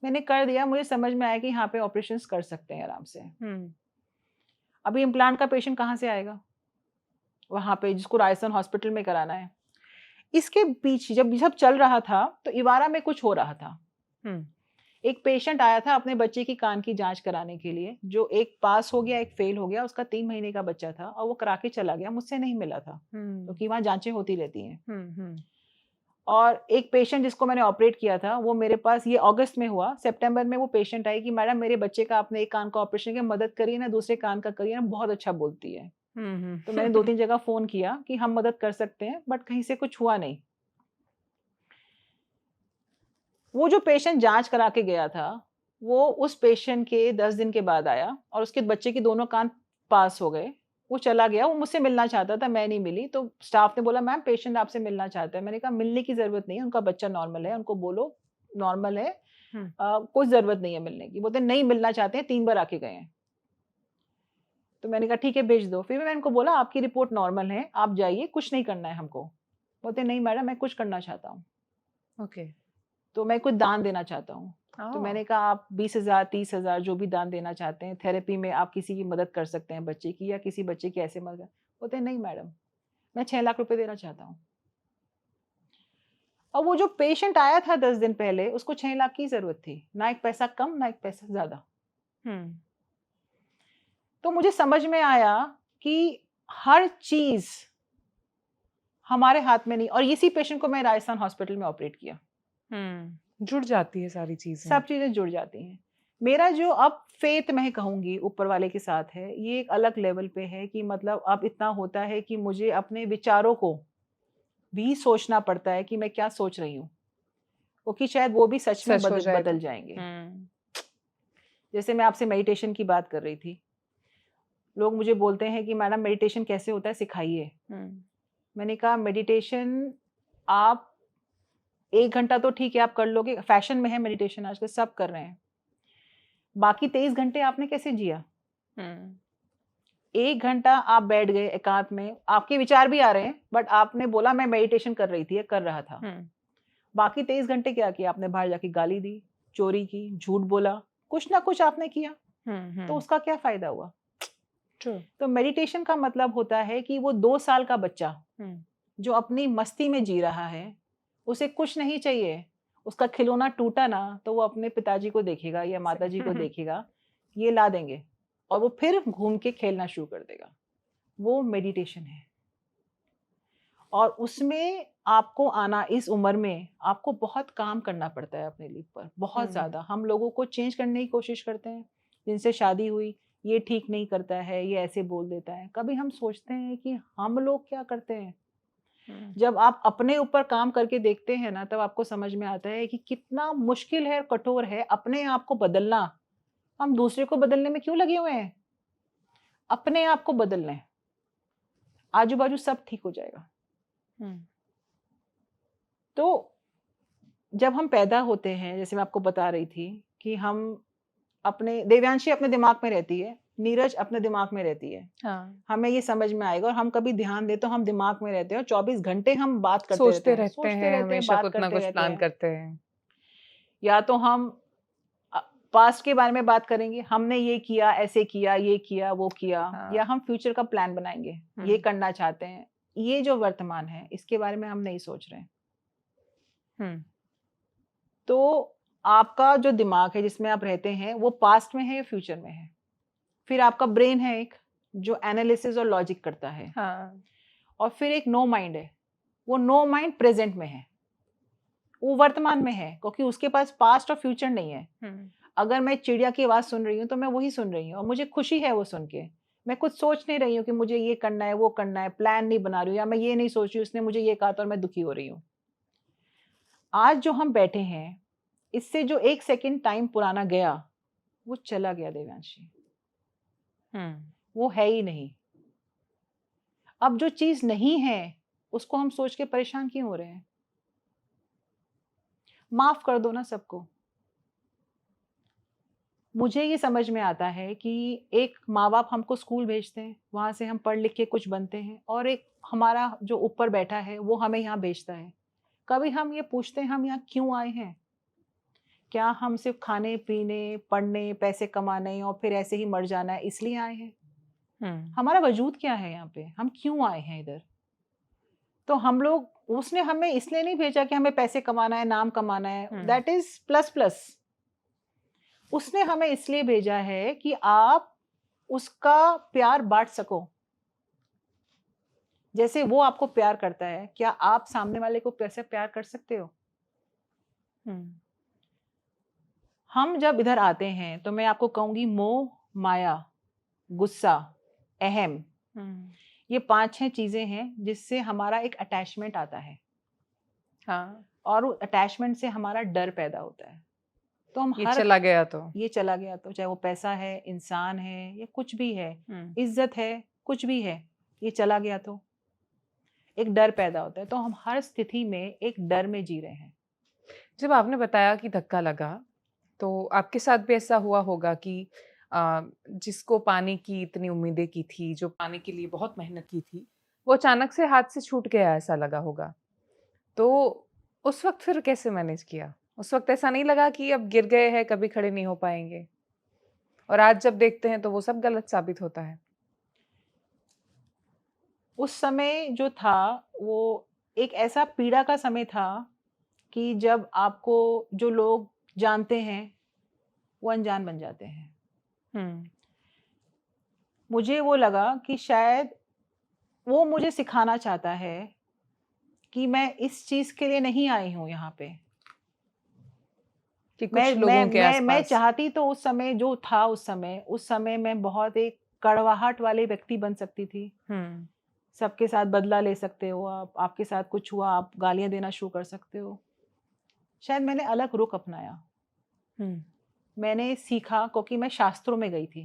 मैंने कर दिया। मुझे समझ में आया कि यहाँ पे ऑपरेशंस कर सकते हैं आराम से। अभी इम्प्लांट का पेशेंट कहाँ से आएगा वहाँ पे, जिसको राजस्थान हॉस्पिटल में कराना है। इसके पीछे जब चल रहा था तो इवारा में कुछ हो रहा था। एक पेशेंट आया था अपने बच्चे की कान की जांच कराने के लिए, जो एक पास हो गया एक फेल हो गया। उसका 3 महीने का बच्चा था और वो करा के चला गया, मुझसे नहीं मिला था क्योंकि वहाँ जांचें होती रहती हैं। और एक पेशेंट जिसको मैंने ऑपरेट किया था वो मेरे पास, ये अगस्त में हुआ, सितंबर में वो पेशेंट आई कि मैडम मेरे बच्चे का आपने एक कान का ऑपरेशन किया, मदद करिए ना, दूसरे कान का करिए ना, बहुत अच्छा बोलती है। तो मैंने 2-3 जगह फोन किया कि हम मदद कर सकते हैं, बट कहीं से कुछ हुआ नहीं। वो जो पेशेंट जांच करा के गया था वो उस पेशेंट के 10 दिन के बाद आया और उसके बच्चे की दोनों कान पास हो गए। वो चला गया, वो मुझसे मिलना चाहता था, मैं नहीं मिली। तो स्टाफ ने बोला मैम पेशेंट आपसे मिलना चाहता है। मैंने कहा मिलने की जरूरत नहीं है, उनका बच्चा नॉर्मल है, उनको बोलो नॉर्मल है, कोई जरूरत नहीं है मिलने की। बोलते नहीं मिलना चाहते हैं, 3 बार आके गए हैं। तो मैंने कहा ठीक है भेज दो। फिर मैंने उनको बोला आपकी रिपोर्ट नॉर्मल है, आप जाइए, कुछ नहीं करना है हमको। बोलते नहीं मैडम मैं कुछ करना चाहता हूँ। ओके। तो मैं कुछ दान देना चाहता हूँ। तो मैंने कहा आप 20,000 30,000 जो भी दान देना चाहते हैं, थेरेपी में आप किसी की मदद कर सकते हैं बच्चे की, या किसी बच्चे की ऐसे मदद। बोलते हैं नहीं मैडम मैं 6 लाख रुपए देना चाहता हूँ। और वो जो पेशेंट आया था 10 दिन पहले, उसको 6 लाख की जरूरत थी, ना एक पैसा कम ना एक पैसा ज्यादा। तो मुझे समझ में आया कि हर चीज हमारे हाथ में नहीं। और इसी पेशेंट को मैं राजस्थान हॉस्पिटल में ऑपरेट किया। जुड़ जाती है सारी चीजें, सब चीजें जुड़ जाती हैं। मेरा जो अब फेथ मैं कहूंगी ऊपर वाले के साथ है, ये एक अलग लेवल पे है कि मतलब अब इतना होता है कि मुझे अपने विचारों को भी सोचना पड़ता है कि मैं क्या सोच रही हूँ, क्योंकि शायद वो भी सच में बदल जाएंगे। जैसे मैं आपसे मेडिटेशन की बात कर रही थी, लोग मुझे बोलते हैं कि मैडम मेडिटेशन कैसे होता है, सिखाइए। मैंने कहा मेडिटेशन आप 1 घंटा तो ठीक है आप कर लोगे, फैशन में है मेडिटेशन आजकल सब कर रहे हैं, बाकी 23 घंटे आपने कैसे जिया? 1 घंटा आप बैठ गए एकांत में, आपके विचार भी आ रहे हैं बट आपने बोला मैं मेडिटेशन कर रही थी, कर रहा था। बाकी 23 घंटे क्या किया आपने? बाहर जाके गाली दी, चोरी की, झूठ बोला, कुछ ना कुछ आपने किया। तो उसका क्या फायदा हुआ? तो मेडिटेशन का मतलब होता है कि वो 2 साल का बच्चा जो अपनी मस्ती में जी रहा है, उसे कुछ नहीं चाहिए, उसका खिलौना टूटा ना तो वो अपने पिताजी को देखेगा या माताजी को देखेगा, ये ला देंगे और वो फिर घूम के खेलना शुरू कर देगा। वो मेडिटेशन है। और उसमें आपको आना, इस उम्र में आपको बहुत काम करना पड़ता है अपने लिए पर, बहुत ज्यादा। हम लोगों को चेंज करने की कोशिश करते हैं, जिनसे शादी हुई ये ठीक नहीं करता है, ये ऐसे बोल देता है। कभी हम सोचते हैं कि हम लोग क्या करते हैं? जब आप अपने ऊपर काम करके देखते हैं ना, तब आपको समझ में आता है कि कितना मुश्किल है और कठोर है अपने आप को बदलना। हम दूसरे को बदलने में क्यों लगे हुए हैं? अपने आप को बदल लें, आजू बाजू सब ठीक हो जाएगा। तो जब हम पैदा होते हैं, जैसे मैं आपको बता रही थी कि हम अपने, देव्यांशी अपने दिमाग में रहती है, नीरज अपने दिमाग में रहती है। हाँ, हमें ये समझ में आएगा, और हम कभी ध्यान दे तो हम दिमाग में रहते हैं और 24 घंटे हम बात करते सोचते रहते हैं, रहते हैं, हमेशा बात कुछ ना करते कुछ रहते प्लान हैं। करते हैं। या तो हम पास्ट के बारे में बात करेंगे, हमने ये किया, ऐसे किया, ये किया, वो किया, हाँ। या हम फ्यूचर का प्लान बनाएंगे, ये करना चाहते हैं। ये जो वर्तमान है, इसके बारे में हम नहीं सोच रहे हैं। तो आपका जो दिमाग है जिसमें आप रहते हैं, वो पास्ट में है या फ्यूचर में है? फिर आपका ब्रेन है एक, जो एनालिसिस और लॉजिक करता है। हाँ। और फिर एक नो माइंड है, वो नो माइंड प्रेजेंट में है, वो वर्तमान में है, क्योंकि उसके पास पास्ट और फ्यूचर नहीं है। अगर मैं चिड़िया की आवाज सुन रही हूँ तो मैं वही सुन रही हूँ, और मुझे खुशी है वो सुन के। मैं कुछ सोच नहीं रही हूँ कि मुझे ये करना है, वो करना है, प्लान नहीं बना रही हूँ, या मैं ये नहीं सोच रही हूँ उसने मुझे ये कहा था और मैं दुखी हो रही हूँ। आज जो हम बैठे हैं, इससे जो 1 सेकंड टाइम पुराना गया, वो चला गया देवांशी, वो है ही नहीं। अब जो चीज नहीं है उसको हम सोच के परेशान क्यों हो रहे हैं? माफ कर दो ना सबको। मुझे ये समझ में आता है कि एक माँ बाप हमको स्कूल भेजते हैं, वहां से हम पढ़ लिख के कुछ बनते हैं, और एक हमारा जो ऊपर बैठा है वो हमें यहाँ भेजता है। कभी हम ये पूछते हैं हम यहाँ क्यों आए हैं? क्या हम सिर्फ खाने पीने, पढ़ने, पैसे कमाने और फिर ऐसे ही मर जाना है इसलिए आए हैं? हमारा वजूद क्या है यहाँ पे? हम क्यों आए हैं इधर? तो हम लोग, उसने हमें इसलिए नहीं भेजा कि हमें पैसे कमाना है, नाम कमाना है, दैट इज प्लस प्लस। उसने हमें इसलिए भेजा है कि आप उसका प्यार बांट सको। जैसे वो आपको प्यार करता है, क्या आप सामने वाले को कैसे प्यार कर सकते हो? हम जब इधर आते हैं तो मैं आपको कहूंगी, मोह, माया, गुस्सा, अहम, ये 5-6 चीजें हैं जिससे हमारा एक अटैचमेंट आता है। हाँ। और अटैचमेंट से हमारा डर पैदा होता है। तो हम ये चला गया तो चाहे वो पैसा है, इंसान है, या कुछ भी है, इज्जत है, कुछ भी है, ये चला गया तो एक डर पैदा होता है। तो हम हर स्थिति में एक डर में जी रहे हैं। जब आपने बताया कि धक्का लगा, तो आपके साथ भी ऐसा हुआ होगा कि जिसको पाने की इतनी उम्मीदें की थी, जो पाने के लिए बहुत मेहनत की थी, वो अचानक से हाथ से छूट गया, ऐसा लगा होगा। तो उस वक़्त फिर कैसे मैनेज किया? उस वक़्त ऐसा नहीं लगा कि अब गिर गए हैं, कभी खड़े नहीं हो पाएँगे? और आज जब देखते हैं तो वो सब गलत साबित होता है। उस समय जो था वो एक ऐसा पीड़ा का समय था कि जब आपको जो लोग जानते हैं वो अनजान बन जाते हैं। मुझे वो लगा कि शायद वो मुझे सिखाना चाहता है कि मैं इस चीज के लिए नहीं आई हूं यहाँ पे, कि कुछ लोगों के आसपास। मैं चाहती तो उस समय जो था, उस समय मैं बहुत एक कड़वाहट वाले व्यक्ति बन सकती थी। सबके साथ बदला ले सकते हो आप, आपके साथ कुछ हुआ आप गालियां देना शुरू कर सकते हो। शायद मैंने अलग रुख अपनाया। मैंने सीखा, क्योंकि मैं शास्त्रों में गई थी,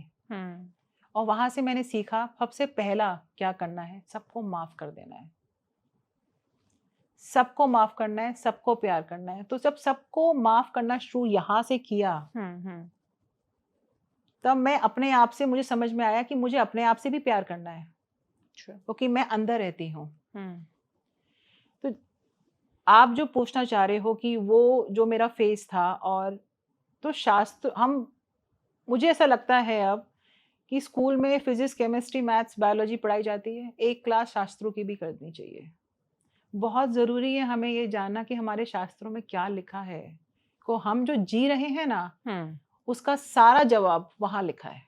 और वहां से मैंने सीखा सबसे पहला क्या करना है, सबको माफ कर देना है, सबको माफ करना है, सबको प्यार करना है। तो जब सबको माफ करना शुरू यहाँ से किया, तब मैं अपने आप से, मुझे समझ में आया कि मुझे अपने आप से भी प्यार करना है, क्योंकि मैं अंदर रहती हूँ। तो आप जो पूछना चाह रहे हो कि वो जो मेरा फेस था, और तो शास्त्र, मुझे ऐसा लगता है अब कि स्कूल में फिजिक्स, केमिस्ट्री, मैथ्स, बायोलॉजी पढ़ाई जाती है, एक क्लास शास्त्रों की भी करनी चाहिए। बहुत ज़रूरी है हमें ये जानना कि हमारे शास्त्रों में क्या लिखा है, को हम जो जी रहे हैं ना, उसका सारा जवाब वहां लिखा है।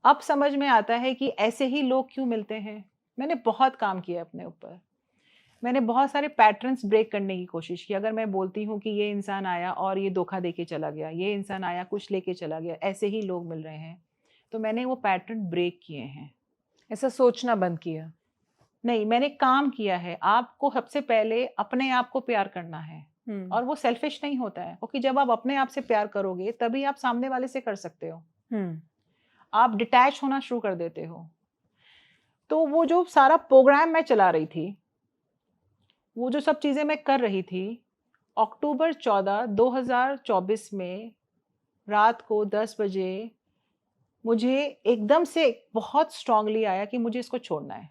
अब समझ में आता है कि ऐसे ही लोग क्यों मिलते हैं। मैंने बहुत काम किया अपने ऊपर, मैंने बहुत सारे पैटर्न्स ब्रेक करने की कोशिश की। अगर मैं बोलती हूँ कि ये इंसान आया और ये धोखा देके चला गया, ये इंसान आया कुछ लेके चला गया, ऐसे ही लोग मिल रहे हैं, तो मैंने वो पैटर्न ब्रेक किए हैं। ऐसा सोचना बंद किया। नहीं, मैंने काम किया है। आपको सबसे पहले अपने आप को प्यार करना है, और वो सेल्फिश नहीं होता है, क्योंकि जब आप अपने आप से प्यार करोगे तभी आप सामने वाले से कर सकते हो। आप डिटैच होना शुरू कर देते हो। तो वो जो सारा प्रोग्राम मैं चला रही थी, वो जो सब चीज़ें मैं कर रही थी, अक्टूबर 14, 2024 में रात को 10 बजे मुझे एकदम से बहुत स्ट्रांगली आया कि मुझे इसको छोड़ना है।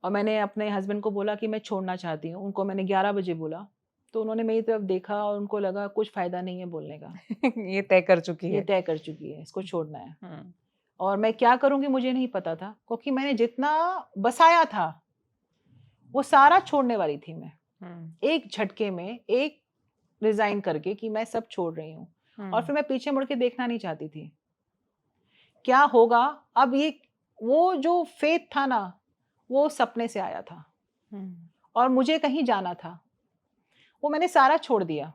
और मैंने अपने हस्बैंड को बोला कि मैं छोड़ना चाहती हूँ। उनको मैंने 11 बजे बोला, तो उन्होंने मेरी तरफ देखा और उनको लगा कुछ फ़ायदा नहीं है बोलने का। ये तय कर चुकी ये है। तय कर चुकी है, इसको छोड़ना है। और मैं क्या करूँगी मुझे नहीं पता था, क्योंकि मैंने जितना बसाया था वो सारा छोड़ने वाली थी मैं। एक झटके में, एक रिज़ाइन करके कि मैं सब छोड़ रही हूँ। और फिर मैं पीछे मुड़ के देखना नहीं चाहती थी। क्या होगा अब, ये वो जो फेथ था ना, वो सपने से आया था और मुझे कहीं जाना था, वो मैंने सारा छोड़ दिया।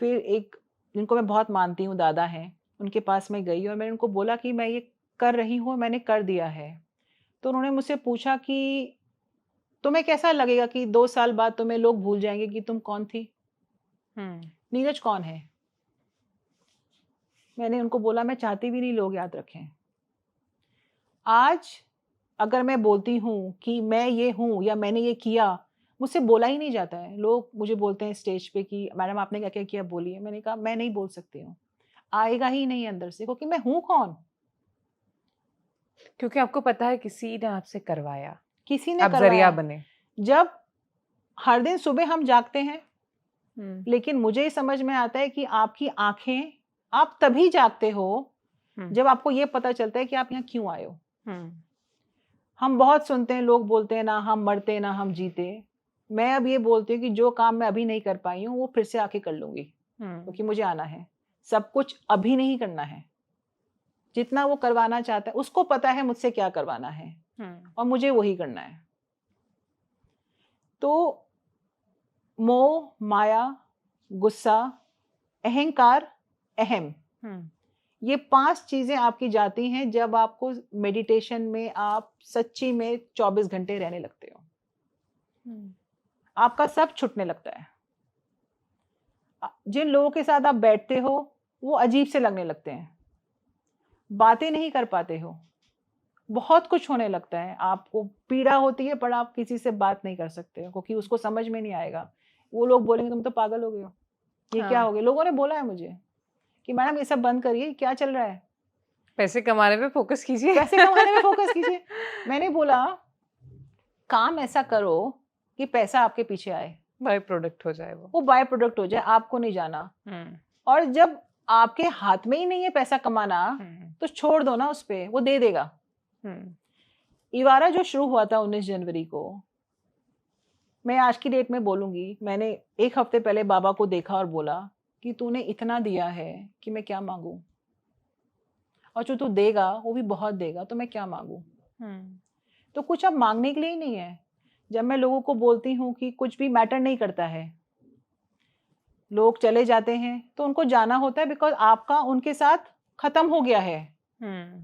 फिर एक जिनको मैं बहुत मानती हूँ, दादा हैं, उनके पास मैं गई और मैंने उनको बोला कि मैं ये कर रही हूँ, मैंने कर दिया है। तो उन्होंने मुझसे पूछा कि तुम्हें कैसा लगेगा कि 2 साल बाद तुम्हें लोग भूल जाएंगे कि तुम कौन थी, नीरज कौन है। मैंने उनको बोला मैं चाहती भी नहीं लोग याद रखें। आज अगर मैं बोलती हूँ कि मैं ये हूँ या मैंने ये किया, मुझसे बोला ही नहीं जाता है। लोग मुझे बोलते हैं स्टेज पे कि मैडम आपने क्या क्या किया, बोलिए। मैंने कहा मैं नहीं बोल सकती हूँ, आएगा ही नहीं अंदर से, क्योंकि मैं हूँ कौन। क्योंकि आपको पता है किसी ने आपसे करवाया, किसी ने आप करवाया। जरिया बने। जब हर दिन सुबह हम जागते हैं, लेकिन मुझे ये समझ में आता है कि आपकी आंखें, आप तभी जागते हो जब आपको ये पता चलता है कि आप यहाँ क्यों आए हो। हम बहुत सुनते हैं, लोग बोलते हैं ना हम मरते ना हम जीते। मैं अब ये बोलती हूँ कि जो काम मैं अभी नहीं कर पाई हूँ वो फिर से आके कर लूंगी, क्योंकि मुझे आना है। सब कुछ अभी नहीं करना है। जितना वो करवाना चाहता है, उसको पता है मुझसे क्या करवाना है और मुझे वही करना है। तो मोह, माया, गुस्सा, अहंकार, अहम, ये 5 चीजें आपकी जाती हैं जब आपको मेडिटेशन में आप सच्ची में 24 घंटे रहने लगते हो। आपका सब छूटने लगता है। जिन लोगों के साथ आप बैठते हो वो अजीब से लगने लगते हैं, बातें नहीं कर पाते हो, बहुत कुछ होने लगता है। आपको पीड़ा होती है पर आप किसी से बात नहीं कर सकते हो, क्योंकि उसको समझ में नहीं आएगा। वो लोग बोलेंगे तुम तो पागल हो गए हो, ये क्या हो गया। लोगों ने बोला है मुझे कि मैडम ये सब बंद करिए, क्या चल रहा है, पैसे कमाने पे फोकस कीजिए। पैसे कमाने में फोकस कीजिए। मैंने बोला काम ऐसा करो कि पैसा आपके पीछे आए, बाय प्रोडक्ट हो जाए, वो बाय प्रोडक्ट हो जाए, आपको नहीं जाना। और जब आपके हाथ में ही नहीं है पैसा कमाना, तो छोड़ दो ना उस पे, वो दे देगा। इवारा जो शुरू हुआ था 19 जनवरी को, मैं आज की डेट में बोलूंगी, मैंने 1 हफ्ते पहले बाबा को देखा और बोला कि तूने इतना दिया है कि मैं क्या मांगू, और जो तू देगा वो भी बहुत देगा, तो मैं क्या मांगू। तो कुछ अब मांगने के लिए ही नहीं है। जब मैं लोगों को बोलती हूँ कि कुछ भी मैटर नहीं करता है, लोग चले जाते हैं तो उनको जाना होता है, बिकॉज आपका उनके साथ खत्म हो गया है,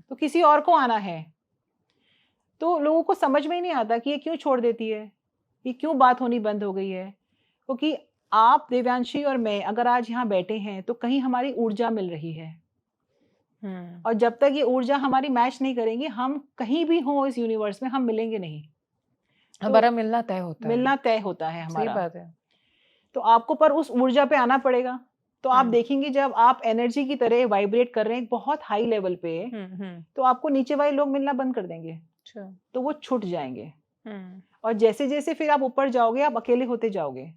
तो किसी और को आना है। तो लोगों को समझ में ही नहीं आता कि ये क्यों छोड़ देती है, ये क्यों बात होनी बंद हो गई है। क्योंकि आप देवांशी और मैं अगर आज यहाँ बैठे हैं तो कहीं हमारी ऊर्जा मिल रही है, और जब तक ये ऊर्जा हमारी मैच नहीं करेंगी, हम कहीं भी हो इस यूनिवर्स में हम मिलेंगे नहीं। हमारा मिलना तय होता है, मिलना तय होता है हमारा। सही बात है। तो आपको पर उस ऊर्जा पे आना पड़ेगा। तो आप देखेंगे जब आप एनर्जी की तरह वाइब्रेट कर रहे हैं बहुत हाई लेवल पे, तो आपको नीचे वाले लोग मिलना बंद कर देंगे, तो वो छूट जाएंगे। और जैसे जैसे फिर आप ऊपर जाओगे, आप अकेले होते जाओगे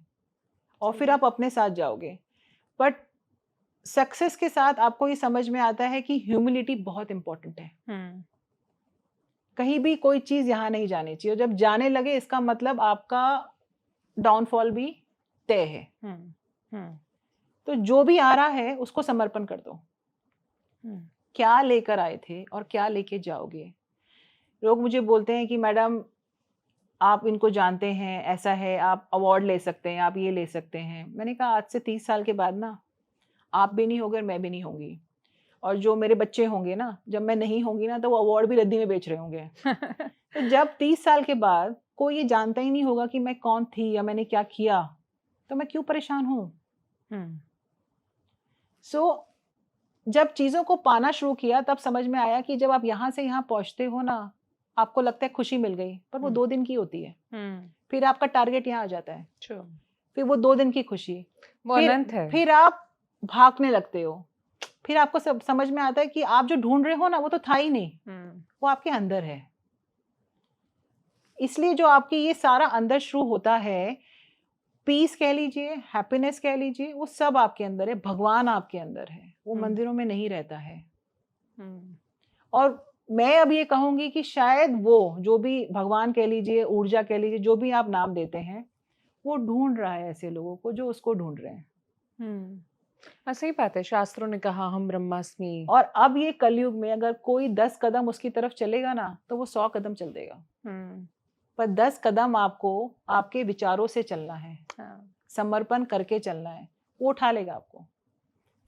और फिर आप अपने साथ जाओगे। बट सक्सेस के साथ आपको ये समझ में आता है कि ह्यूमिलिटी बहुत इंपॉर्टेंट है। कहीं भी कोई चीज यहाँ नहीं जानी चाहिए, जब जाने लगे इसका मतलब आपका डाउनफॉल भी तय है। तो जो भी आ रहा है उसको समर्पण कर दो। क्या लेकर आए थे और क्या लेके जाओगे। लोग मुझे बोलते हैं कि मैडम आप इनको जानते हैं, ऐसा है, आप अवार्ड ले सकते हैं, आप ये ले सकते हैं। मैंने कहा आज से 30 साल के बाद ना आप भी नहीं होगे और मैं भी नहीं होंगी, और जो मेरे बच्चे होंगे ना, जब मैं नहीं होंगी ना, तो वो अवार्ड भी रद्दी में बेच रहे होंगे। तो जब 30 साल के बाद कोई ये जानता ही नहीं होगा कि मैं कौन थी या मैंने क्या किया, तो मैं क्यों परेशान हूँ? सो जब चीज़ों को पाना शुरू किया, तब समझ में आया कि जब आप यहाँ से यहाँ पहुँचते हो ना, आपको लगता है खुशी मिल गई, पर वो 2 दिन की होती है। फिर आपका टारगेट यहाँ आ जाता है। फिर वो 2 दिन की खुशी, वो अनंत है। फिर आप भागने लगते हो। फिर आपको सब समझ में आता है कि आप जो ढूंढ रहे हो ना, वो तो था ही नहीं, वो आपके अंदर है। इसलिए जो आपकी ये सारा अंदर शुरू होता है, पीस कह लीजिए, हैप्पीनेस कह लीजिए, वो सब आपके अंदर है। भगवान आपके अंदर है, वो मंदिरों में नहीं रहता है। और मैं अब ये कहूंगी कि शायद वो जो भी भगवान कह लीजिए, ऊर्जा कह लीजिए, जो भी आप नाम देते हैं, वो ढूंढ रहा है ऐसे लोगों को जो उसको ढूंढ रहे हैं। सही बात है, शास्त्रों ने कहा हम ब्रह्मास्मि। और अब ये कलयुग में अगर कोई 10 कदम उसकी तरफ चलेगा ना, तो वो 100 कदम चल देगा। पर 10 कदम आपको आपके विचारों से चलना है, समर्पण करके चलना है, वो उठा लेगा आपको।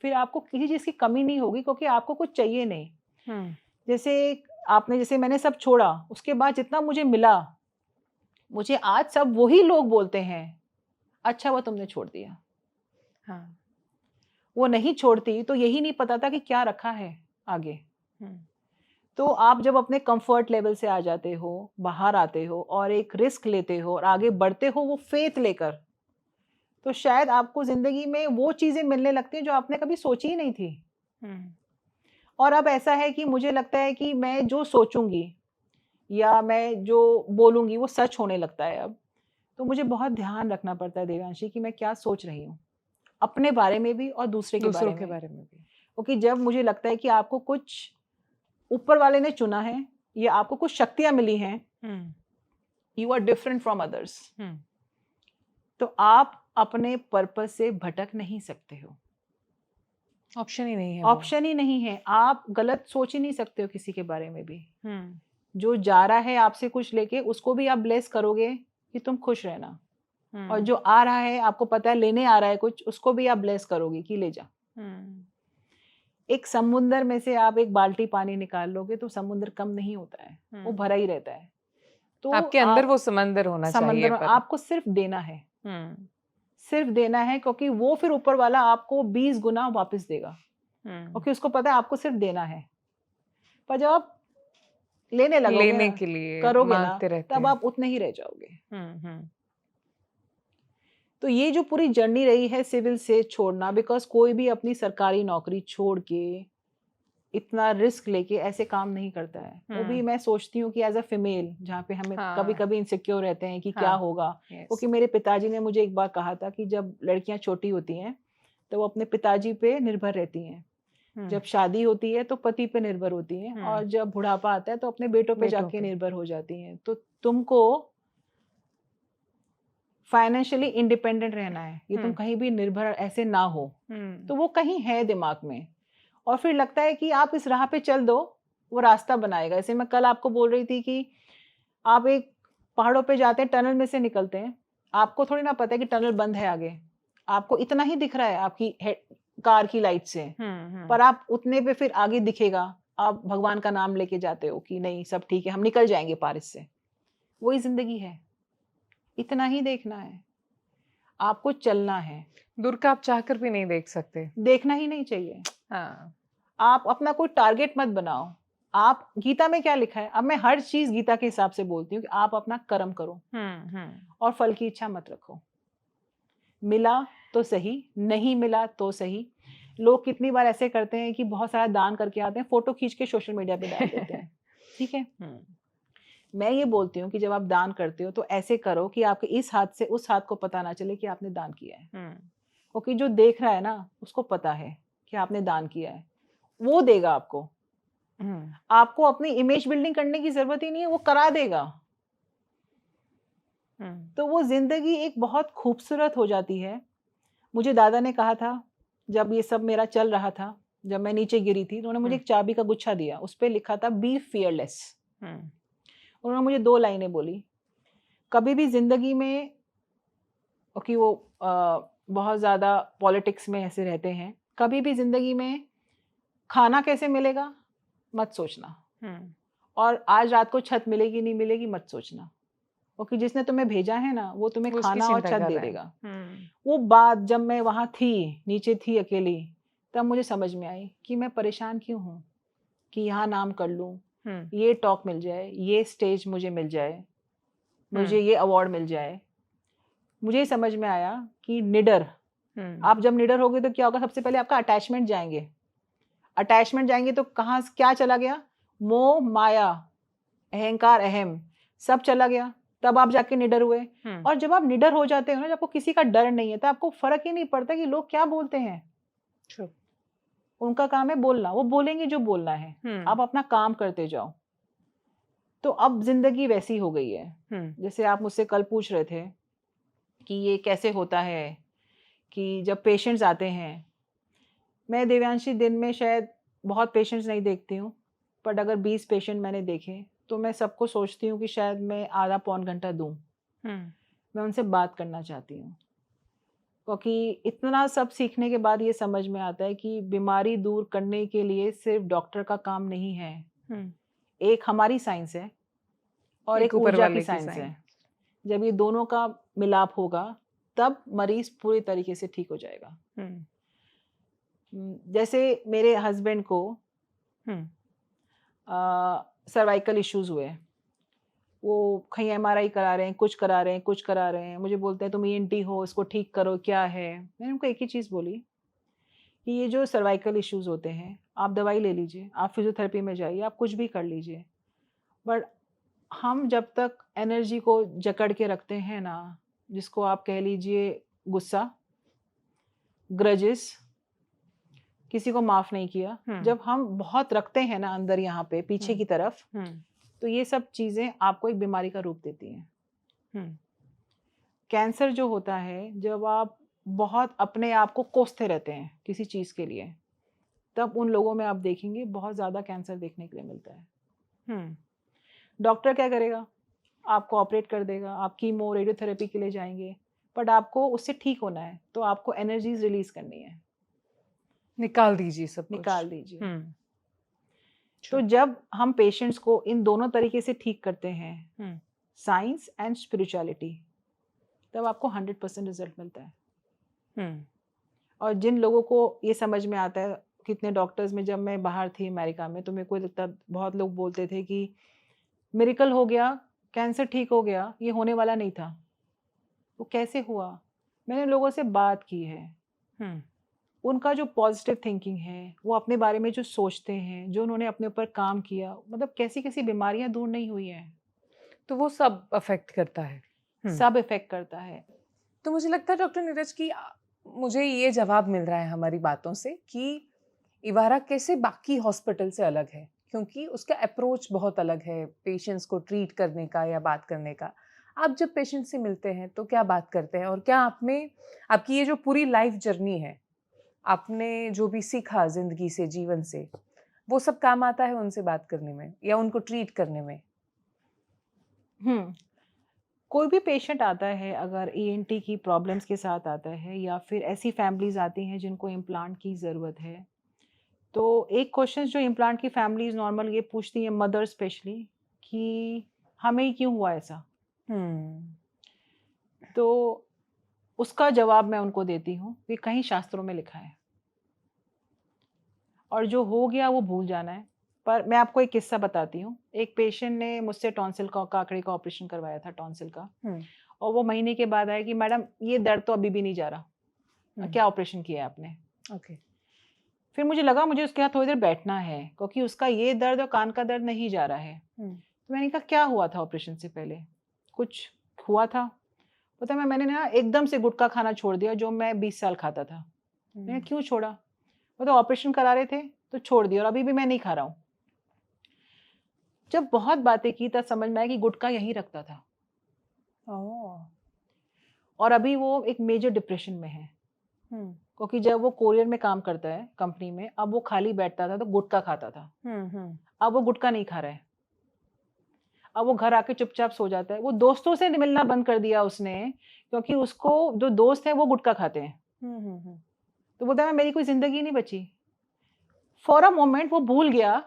फिर आपको किसी चीज की कमी नहीं होगी, क्योंकि आपको कुछ चाहिए नहीं। जैसे मैंने सब छोड़ा, उसके बाद जितना मुझे मिला, मुझे आज सब वही लोग बोलते हैं, अच्छा वो तुमने छोड़ दिया। वो नहीं छोड़ती तो यही नहीं पता था कि क्या रखा है आगे। तो आप जब अपने कंफर्ट लेवल से आ जाते हो, बाहर आते हो और एक रिस्क लेते हो और आगे बढ़ते हो, वो फेथ लेकर, तो शायद आपको जिंदगी में वो चीजें मिलने लगती हैं जो आपने कभी सोची ही नहीं थी। और अब ऐसा है कि मुझे लगता है कि मैं जो सोचूंगी या मैं जो बोलूंगी वो सच होने लगता है अब। तो मुझे बहुत ध्यान रखना पड़ता है देवांशी कि मैं क्या सोच रही हूँ, अपने बारे में भी और दूसरों के बारे में भी। क्योंकि जब मुझे लगता है कि आपको कुछ ऊपर वाले ने चुना है या आपको कुछ शक्तियां मिली हैं, you are different from others, तो आप अपने पर्पस से भटक नहीं सकते हो। ऑप्शन ही नहीं है, ऑप्शन ही नहीं है। आप गलत सोच ही नहीं सकते हो किसी के बारे में भी। जो जा रहा है आपसे कुछ लेके, उसको भी आप ब्लेस करोगे कि तुम खुश रहना, और जो आ रहा है, आपको पता है लेने आ रहा है कुछ, उसको भी आप ब्लेस करोगे कि ले जा। एक समुंदर में से आप एक बाल्टी पानी निकाल लोगे तो समुंदर कम नहीं होता है, वो भरा ही रहता है। तो आपके अंदर वो समंदर होना चाहिए, पर आपको सिर्फ देना है, सिर्फ देना है, क्योंकि वो फिर ऊपर वाला आपको 20 गुना वापस देगा, क्योंकि उसको पता है आपको सिर्फ देना है। पर जब आप लेने लगोगे, लेने के लिए करोगे ना, तब आप उतने ही रह जाओगे। तो ये जो पूरी जर्नी रही है सिविल से छोड़ना, बिकॉज कोई भी अपनी सरकारी नौकरी छोड़ के इतना रिस्क लेके ऐसे काम नहीं करता है। वो भी मैं सोचती हूँ कि एज अ फीमेल, जहाँ पे हमें कभी कभी इनसिक्योर रहते हैं कि क्या होगा। क्योंकि मेरे पिताजी ने मुझे एक बार कहा था कि जब लड़कियां छोटी होती हैं तो वो अपने पिताजी पे निर्भर रहती हैं, जब शादी होती है तो पति पे निर्भर होती हैं, और जब बुढ़ापा आता है तो अपने बेटों पे जाके निर्भर हो जाती हैं। तो तुमको फाइनेंशियली इंडिपेंडेंट रहना है, ये तुम कहीं भी निर्भर ऐसे ना हो। तो वो कहीं है दिमाग में, और फिर लगता है कि आप इस राह पे चल दो, वो रास्ता बनाएगा। जैसे मैं कल आपको बोल रही थी कि आप एक पहाड़ों पे जाते हैं, टनल में से निकलते हैं, आपको थोड़ी ना पता है कि टनल बंद है आगे, आपको इतना ही दिख रहा है आपकी कार की लाइट से, पर आप उतने पे फिर आगे दिखेगा, आप भगवान का नाम लेके जाते हो कि नहीं सब ठीक है, हम निकल जाएंगे पार इससे। वही जिंदगी है, इतना ही देखना है, आपको चलना है। दूर का आप चाहकर भी नहीं देख सकते, देखना ही नहीं चाहिए। आप अपना कोई टारगेट मत बनाओ। आप, गीता में क्या लिखा है, अब मैं हर चीज गीता के हिसाब से बोलती हूँ कि आप अपना कर्म करो और फल की इच्छा मत रखो। मिला तो सही, नहीं मिला तो सही। लोग कितनी बार ऐसे करते हैं कि बहुत सारा दान करके आते हैं, फोटो खींच के सोशल मीडिया पे डाल देते हैं। ठीक है, मैं ये बोलती हूँ कि जब आप दान करते हो तो ऐसे करो कि आपके इस हाथ से उस हाथ को पता ना चले कि आपने दान किया है। क्योंकि जो देख रहा है ना, उसको पता है कि आपने दान किया है, वो देगा आपको। आपको अपनी इमेज बिल्डिंग करने की जरूरत ही नहीं है, वो करा देगा। तो वो जिंदगी एक बहुत खूबसूरत हो जाती है। मुझे दादा ने कहा था, जब ये सब मेरा चल रहा था, जब मैं नीचे गिरी थी, उन्होंने मुझे एक चाबी का गुच्छा दिया, उस पर लिखा था बी फियरलेस। उन्होंने मुझे 2 लाइनें बोली, कभी भी जिंदगी में, क्योंकि वो बहुत ज्यादा पॉलिटिक्स में ऐसे रहते हैं, कभी भी जिंदगी में खाना कैसे मिलेगा मत सोचना, और आज रात को छत मिलेगी नहीं मिलेगी मत सोचना, क्योंकि जिसने तुम्हें भेजा है ना वो तुम्हें वो उसकी खाना और चिंता छत कर दे रहा है। देगा। वो बात जब मैं वहां थी, नीचे थी अकेली, तब मुझे समझ में आई कि मैं परेशान क्यों हूँ, कि यहाँ नाम कर लूँ, ये टॉक मिल जाए, ये स्टेज मुझे मिल जाए, मुझे ये अवार्ड मिल जाए। मुझे समझ में आया कि निडर, आप जब निडर होगे तो क्या होगा, सबसे पहले आपका अटैचमेंट जाएंगे, अटैचमेंट जाएंगे तो कहाँ क्या चला गया, मोह माया अहंकार अहम सब चला गया, तब आप जाके निडर हुए। और जब आप निडर हो जाते हो ना, जब आपको किसी का डर नहीं है, तो आपको फर्क ही नहीं पड़ता कि लोग क्या बोलते हैं। उनका काम है बोलना, वो बोलेंगे जो बोलना है, आप अपना काम करते जाओ। तो अब जिंदगी वैसी हो गई है, जैसे आप मुझसे कल पूछ रहे थे कि ये कैसे होता है कि जब पेशेंट्स आते हैं, मैं देव्यांशी दिन में शायद बहुत पेशेंट्स नहीं देखती हूँ, बट अगर 20 पेशेंट मैंने देखे तो मैं सबको सोचती हूँ कि शायद मैं आधा पौन घंटा दूँ, मैं उनसे बात करना चाहती हूँ, क्योंकि इतना सब सीखने के बाद ये समझ में आता है कि बीमारी दूर करने के लिए सिर्फ डॉक्टर का काम नहीं है, एक हमारी साइंस है और एक ऊर्जा की साइंस है। जब ये दोनों का मिलाप होगा तब मरीज पूरी तरीके से ठीक हो जाएगा। जैसे मेरे हस्बैंड को सर्वाइकल इश्यूज हुए, वो कहीं एमआरआई करा रहे हैं, कुछ करा रहे हैं, मुझे बोलते हैं तुम ईएनटी हो, इसको ठीक करो, क्या है। मैंने उनको एक ही चीज़ बोली कि ये जो सर्वाइकल इश्यूज होते हैं, आप दवाई ले लीजिए, आप फिजियोथेरेपी में जाइए, आप कुछ भी कर लीजिए, बट हम जब तक एनर्जी को जकड़ के रखते हैं ना, जिसको आप कह लीजिए गुस्सा, ग्रजेस, किसी को माफ नहीं किया, जब हम बहुत रखते हैं ना अंदर यहाँ पे पीछे की तरफ, तो ये सब चीजें आपको एक बीमारी का रूप देती हैं। कैंसर जो होता है, जब आप बहुत अपने आप को कोसते रहते हैं किसी चीज के लिए, तब उन लोगों में आप देखेंगे बहुत ज्यादा कैंसर देखने के लिए मिलता है। डॉक्टर क्या करेगा, आपको ऑपरेट कर देगा, आप कीमो रेडियोथेरेपी के लिए जाएंगे, बट आपको उससे ठीक होना है तो आपको एनर्जीज रिलीज करनी है, निकाल दीजिए, सब निकाल दीजिए। तो जब हम पेशेंट्स को इन दोनों तरीके से ठीक करते हैं, साइंस एंड स्पिरिचुअलिटी, तब आपको 100% रिजल्ट मिलता है। और जिन लोगों को ये समझ में आता है, कितने डॉक्टर्स में, जब मैं बाहर थी अमेरिका में, तो मेरे को लगता, बहुत लोग बोलते थे कि मिरेकल हो गया, कैंसर ठीक हो गया, ये होने वाला नहीं था। वो कैसे हुआ? मैंने लोगों से बात की है, उनका जो पॉजिटिव थिंकिंग है, वो अपने बारे में जो सोचते हैं, जो उन्होंने अपने ऊपर काम किया, मतलब कैसी कैसी बीमारियां दूर नहीं हुई हैं। तो वो सब अफेक्ट करता है, सब इफेक्ट करता है। तो मुझे लगता है डॉक्टर नीरज की मुझे ये जवाब मिल रहा है हमारी बातों से कि इवारा कैसे बाकी हॉस्पिटल से अलग है, क्योंकि उसका अप्रोच बहुत अलग है पेशेंट्स को ट्रीट करने का या बात करने का। आप जब पेशेंट से मिलते हैं तो क्या बात करते हैं, और क्या आप में आपकी ये जो पूरी लाइफ जर्नी है, आपने जो भी सीखा जिंदगी से, जीवन से, वो सब काम आता है उनसे बात करने में या उनको ट्रीट करने में? कोई भी पेशेंट आता है अगर ईएनटी की प्रॉब्लम्स के साथ आता है, या फिर ऐसी फैमिलीज आती हैं जिनको इम्प्लांट की ज़रूरत है, तो एक क्वेश्चन जो इम्प्लांट की फैमिलीज नॉर्मल ये पूछती हैं, मदर स्पेशली, कि हमें ही क्यों हुआ ऐसा। तो उसका जवाब मैं उनको देती हूँ कि कहीं शास्त्रों में लिखा है, और जो हो गया वो भूल जाना है। पर मैं आपको एक किस्सा बताती हूँ। एक पेशेंट ने मुझसे टॉन्सिल का, काकड़े का ऑपरेशन करवाया था, टॉन्सिल का, और वो महीने के बाद आया कि मैडम ये दर्द तो अभी भी नहीं जा रहा, क्या ऑपरेशन किया है आपने? फिर मुझे लगा मुझे उसके साथ थोड़ी देर बैठना है, क्योंकि उसका ये दर्द और कान का दर्द नहीं जा रहा है। तो मैंने कहा क्या हुआ था ऑपरेशन से पहले? कुछ हुआ था? पता है, मैंने ना एकदम से गुटखा खाना छोड़ दिया जो मैं 20 साल खाता था। मैंने क्यों छोड़ा? वो तो ऑपरेशन करा रहे थे तो छोड़ दिया, और अभी भी मैं नहीं खा रहा हूँ। जब बहुत बातें की तब समझ में आया कि गुटखा यहीं रखता था, और अभी वो एक मेजर डिप्रेशन में है, क्योंकि जब वो कोरियर में काम करता है कंपनी में, अब वो खाली बैठता था तो गुटखा खाता था। अब वो गुटखा नहीं खा रहा है, अब वो घर आके चुपचाप सो जाता है। वो दोस्तों से मिलना बंद कर दिया उसने, क्योंकि उसको जो दोस्त है वो गुटखा खाते हैं। तो बोलता है मेरी कोई जिंदगी नहीं बची। फॉर अ मोमेंट वो भूल गया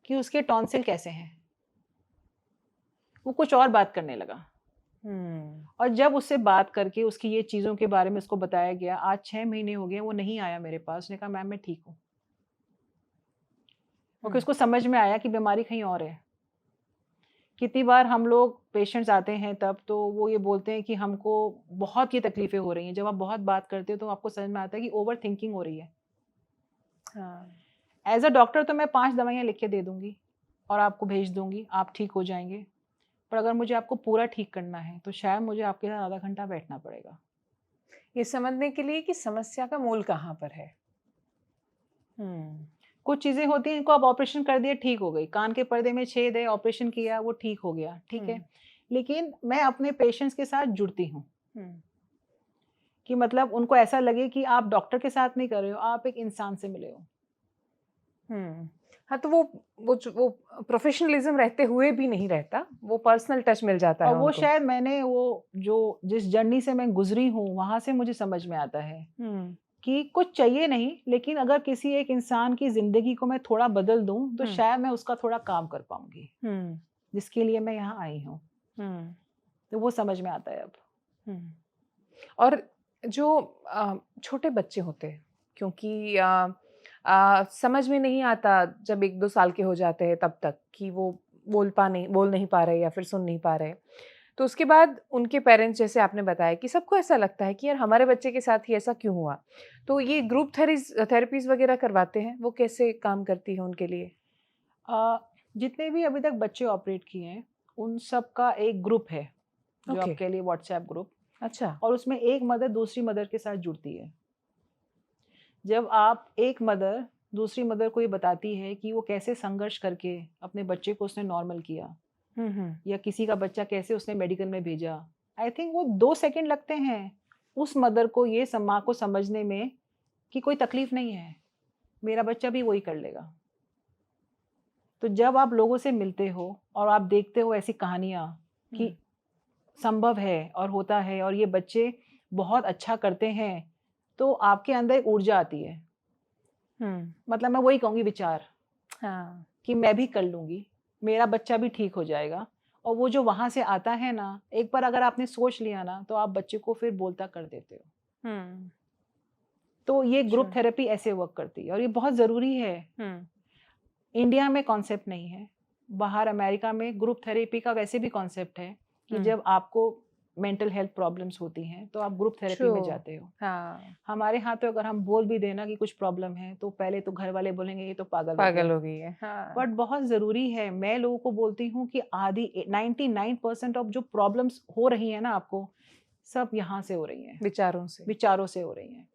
कि उसके टॉन्सिल कैसे हैं, वो कुछ और बात करने लगा। और जब उससे बात करके उसकी ये चीज़ों के बारे में उसको बताया गया, आज 6 महीने हो गए वो नहीं आया मेरे पास। उसने कहा मैम मैं ठीक हूँ, क्योंकि उसको समझ में आया कि बीमारी कहीं और है। कितनी बार हम लोग पेशेंट्स आते हैं तब तो वो ये बोलते हैं कि हमको बहुत ये तकलीफें हो रही हैं। जब आप बहुत बात करते हो तो आपको समझ में आता है कि ओवर थिंकिंग हो रही है। एज अ डॉक्टर तो मैं 5 दवाइयाँ लिख के दे दूंगी और आपको भेज दूंगी, आप ठीक हो जाएंगे। पर अगर मुझे आपको पूरा ठीक करना है तो शायद मुझे आपके साथ आधा घंटा बैठना पड़ेगा, ये समझने के लिए कि समस्या का मूल कहाँ पर है। कुछ चीज़ें होती हैं इनको आप ऑपरेशन कर दिए ठीक हो गई, कान के पर्दे में छेद है ऑपरेशन किया वो ठीक हो गया, ठीक है। लेकिन मैं अपने पेशेंट्स के साथ जुड़ती हूँ कि मतलब उनको ऐसा लगे कि आप डॉक्टर के साथ नहीं कर रहे हो, आप एक इंसान से मिले हो। हाँ, तो वो प्रोफेशनलिज्म रहते हुए भी नहीं रहता, वो पर्सनल टच मिल जाता है और वो उनको। शायद मैंने वो जो जिस जर्नी से मैं गुजरी हूँ वहां से मुझे समझ में आता है कि कुछ चाहिए नहीं, लेकिन अगर किसी एक इंसान की जिंदगी को मैं थोड़ा बदल दूं तो शायद मैं उसका थोड़ा काम कर पाऊंगी, जिसके लिए मैं यहाँ आई हूँ। तो वो समझ में आता है अब। और जो छोटे बच्चे होते हैं, क्योंकि समझ में नहीं आता जब 1-2 साल के हो जाते हैं तब तक कि वो बोल नहीं पा रहे या फिर सुन नहीं पा रहे। तो उसके बाद उनके पेरेंट्स, जैसे आपने बताया कि सबको ऐसा लगता है कि यार हमारे बच्चे के साथ ही ऐसा क्यों हुआ? तो ये ग्रुप थेरेपीज़ वगैरह करवाते हैं, वो कैसे काम करती है उनके लिए? जितने भी अभी तक बच्चे ऑपरेट किए हैं उन सब का एक ग्रुप है जो ओके। आपके लिए व्हाट्सएप ग्रुप। अच्छा। और उसमें एक मदर दूसरी मदर के साथ जुड़ती है। जब आप एक मदर दूसरी मदर को ये बताती है कि वो कैसे संघर्ष करके अपने बच्चे को उसने नॉर्मल किया या किसी का बच्चा कैसे उसने मेडिकल में भेजा, आई थिंक वो 2 सेकंड लगते हैं उस मदर को ये माँ को समझने में कि कोई तकलीफ नहीं है, मेरा बच्चा भी वही कर लेगा। तो जब आप लोगों से मिलते हो और आप देखते हो ऐसी कहानियाँ कि संभव है और होता है और ये बच्चे बहुत अच्छा करते हैं, तो आपके अंदर एक ऊर्जा आती है। मतलब मैं वही कहूँगी विचार, हाँ। कि मैं भी कर लूँगी, मेरा बच्चा भी ठीक हो जाएगा। और वो जो वहाँ से आता है ना, एक बार अगर आपने सोच लिया ना तो आप बच्चे को फिर बोलता कर देते हो। तो ये ग्रुप थेरेपी ऐसे वर्क करती है और ये बहुत ज़रूरी है। इंडिया में कॉन्सेप्ट नहीं है, बाहर अमेरिका में ग्रुप थेरेपी का वैसे भी कॉन्सेप्ट है कि जब आपको मेंटल हेल्थ प्रॉब्लम्स होती हैं तो आप ग्रुप थेरेपी में जाते हो। हाँ। हमारे यहाँ तो अगर हम बोल भी देना कि कुछ प्रॉब्लम है तो पहले तो घर वाले बोलेंगे ये तो पागल हो गई है। हाँ। बट बहुत ज़रूरी है। मैं लोगों को बोलती हूँ कि आधी 99% ऑफ जो प्रॉब्लम्स हो रही हैं ना आपको, सब यहाँ से हो रही हैं, विचारों से हो रही हैं।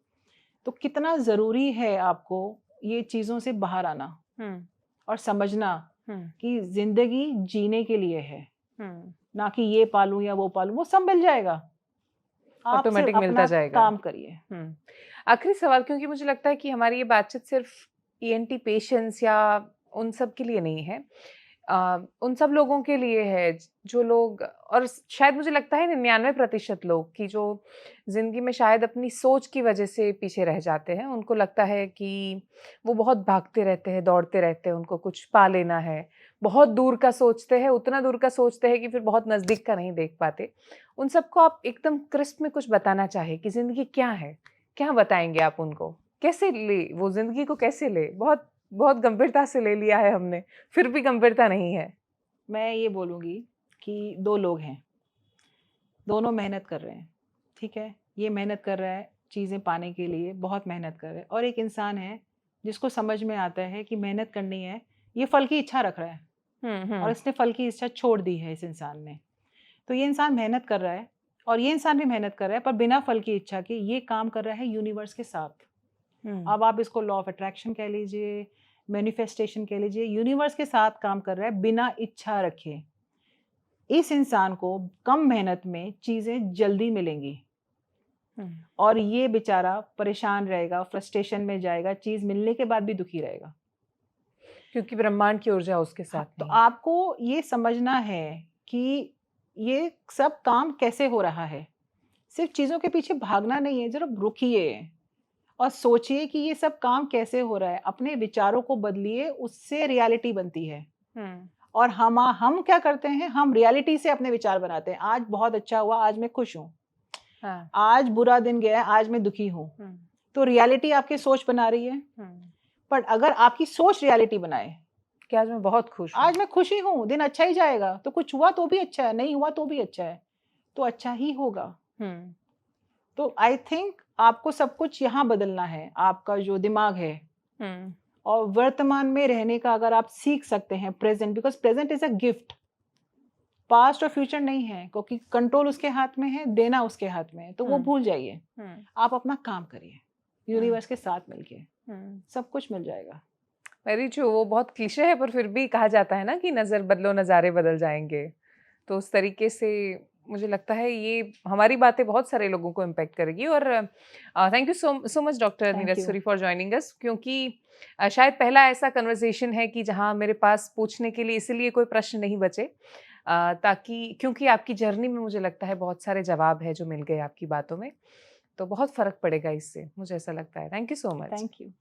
तो कितना ज़रूरी है आपको ये चीज़ों से बाहर आना और समझना कि जिंदगी जीने के लिए है, ना कि ये पालूं या वो पालूं, वो सब मिल जाएगा, आप ऑटोमेटिक मिलता जाएगा। काम करिए। आखिरी सवाल, क्योंकि मुझे लगता है कि हमारी ये बातचीत सिर्फ ईएनटी पेशेंट्स या उन सब के लिए नहीं है, उन सब लोगों के लिए है जो लोग, और शायद मुझे लगता है 99% लोग की जो ज़िंदगी में शायद अपनी सोच की वजह से पीछे रह जाते हैं। उनको लगता है कि वो बहुत भागते रहते हैं, दौड़ते रहते हैं, उनको कुछ पा लेना है, बहुत दूर का सोचते हैं, उतना दूर का सोचते हैं कि फिर बहुत नज़दीक का नहीं देख पाते। उन सबको आप एकदम क्रिस्प में कुछ बताना चाहे कि ज़िंदगी क्या है, क्या बताएंगे आप उनको? कैसे ले वो ज़िंदगी को, कैसे ले? बहुत बहुत गंभीरता से ले लिया है हमने, फिर भी गंभीरता नहीं है। मैं ये बोलूँगी कि 2 लोग हैं, दोनों मेहनत कर रहे हैं, ठीक है? ये मेहनत कर रहा है चीज़ें पाने के लिए, बहुत मेहनत कर रहा है, और एक इंसान है जिसको समझ में आता है कि मेहनत करनी है, ये फल की इच्छा रख रहा है और इसने फल की इच्छा छोड़ दी है इस इंसान ने। तो ये इंसान मेहनत कर रहा है और ये इंसान भी मेहनत कर रहा है, पर बिना फल की इच्छा के ये काम कर रहा है यूनिवर्स के साथ। अब आप इसको लॉ ऑफ अट्रैक्शन कह लीजिए, मैनिफेस्टेशन कह लीजिए, यूनिवर्स के साथ काम कर रहा है बिना इच्छा रखे। इस इंसान को कम मेहनत में चीज़ें जल्दी मिलेंगी और ये बेचारा परेशान रहेगा, फ्रस्ट्रेशन में जाएगा, चीज़ मिलने के बाद भी दुखी रहेगा, क्योंकि ब्रह्मांड की ऊर्जा उसके साथ तो नहीं। आपको ये समझना है कि ये सब काम कैसे हो रहा है, सिर्फ चीज़ों के पीछे भागना नहीं है, जरा रुकिए और सोचिए कि ये सब काम कैसे हो रहा है, अपने विचारों को बदलिए, उससे रियलिटी बनती है। और हम क्या करते हैं, हम रियलिटी से अपने विचार बनाते हैं। आज बहुत अच्छा हुआ, आज मैं खुश हूँ। हाँ। आज बुरा दिन गया, आज मैं दुखी हूँ। तो रियलिटी आपकी सोच बना रही है। पर अगर आपकी सोच रियलिटी बनाए कि आज मैं बहुत खुश हूँ, आज मैं खुशी हूँ, दिन अच्छा ही जाएगा, तो कुछ हुआ तो भी अच्छा है, नहीं हुआ तो भी अच्छा है, तो अच्छा ही होगा। तो आई थिंक आपको सब कुछ यहाँ बदलना है, आपका जो दिमाग है। और वर्तमान में रहने का अगर आप सीख सकते हैं, present, because present is a gift, past और फ्यूचर नहीं है, क्योंकि कंट्रोल उसके हाथ में है, देना उसके हाथ में है, तो वो भूल जाइए। आप अपना काम करिए, यूनिवर्स के साथ मिलके सब कुछ मिल जाएगा। Very true. वो बहुत क्लीशे है, पर फिर भी कहा जाता है ना कि नज़र बदलो नज़ारे बदल जाएंगे। तो उस तरीके से मुझे लगता है ये हमारी बातें बहुत सारे लोगों को इम्पैक्ट करेगी। और thank you so much doctor Neeraj Suri for joining us, क्योंकि शायद पहला ऐसा कन्वर्सेशन है कि जहाँ मेरे पास पूछने के लिए इसलिए कोई प्रश्न नहीं बचे, ताकि क्योंकि आपकी जर्नी में मुझे लगता है बहुत सारे जवाब है जो मिल गए आपकी बातों में, तो बहुत फ़र्क पड़ेगा इससे, मुझे ऐसा लगता है। Thank you so much. Thank you.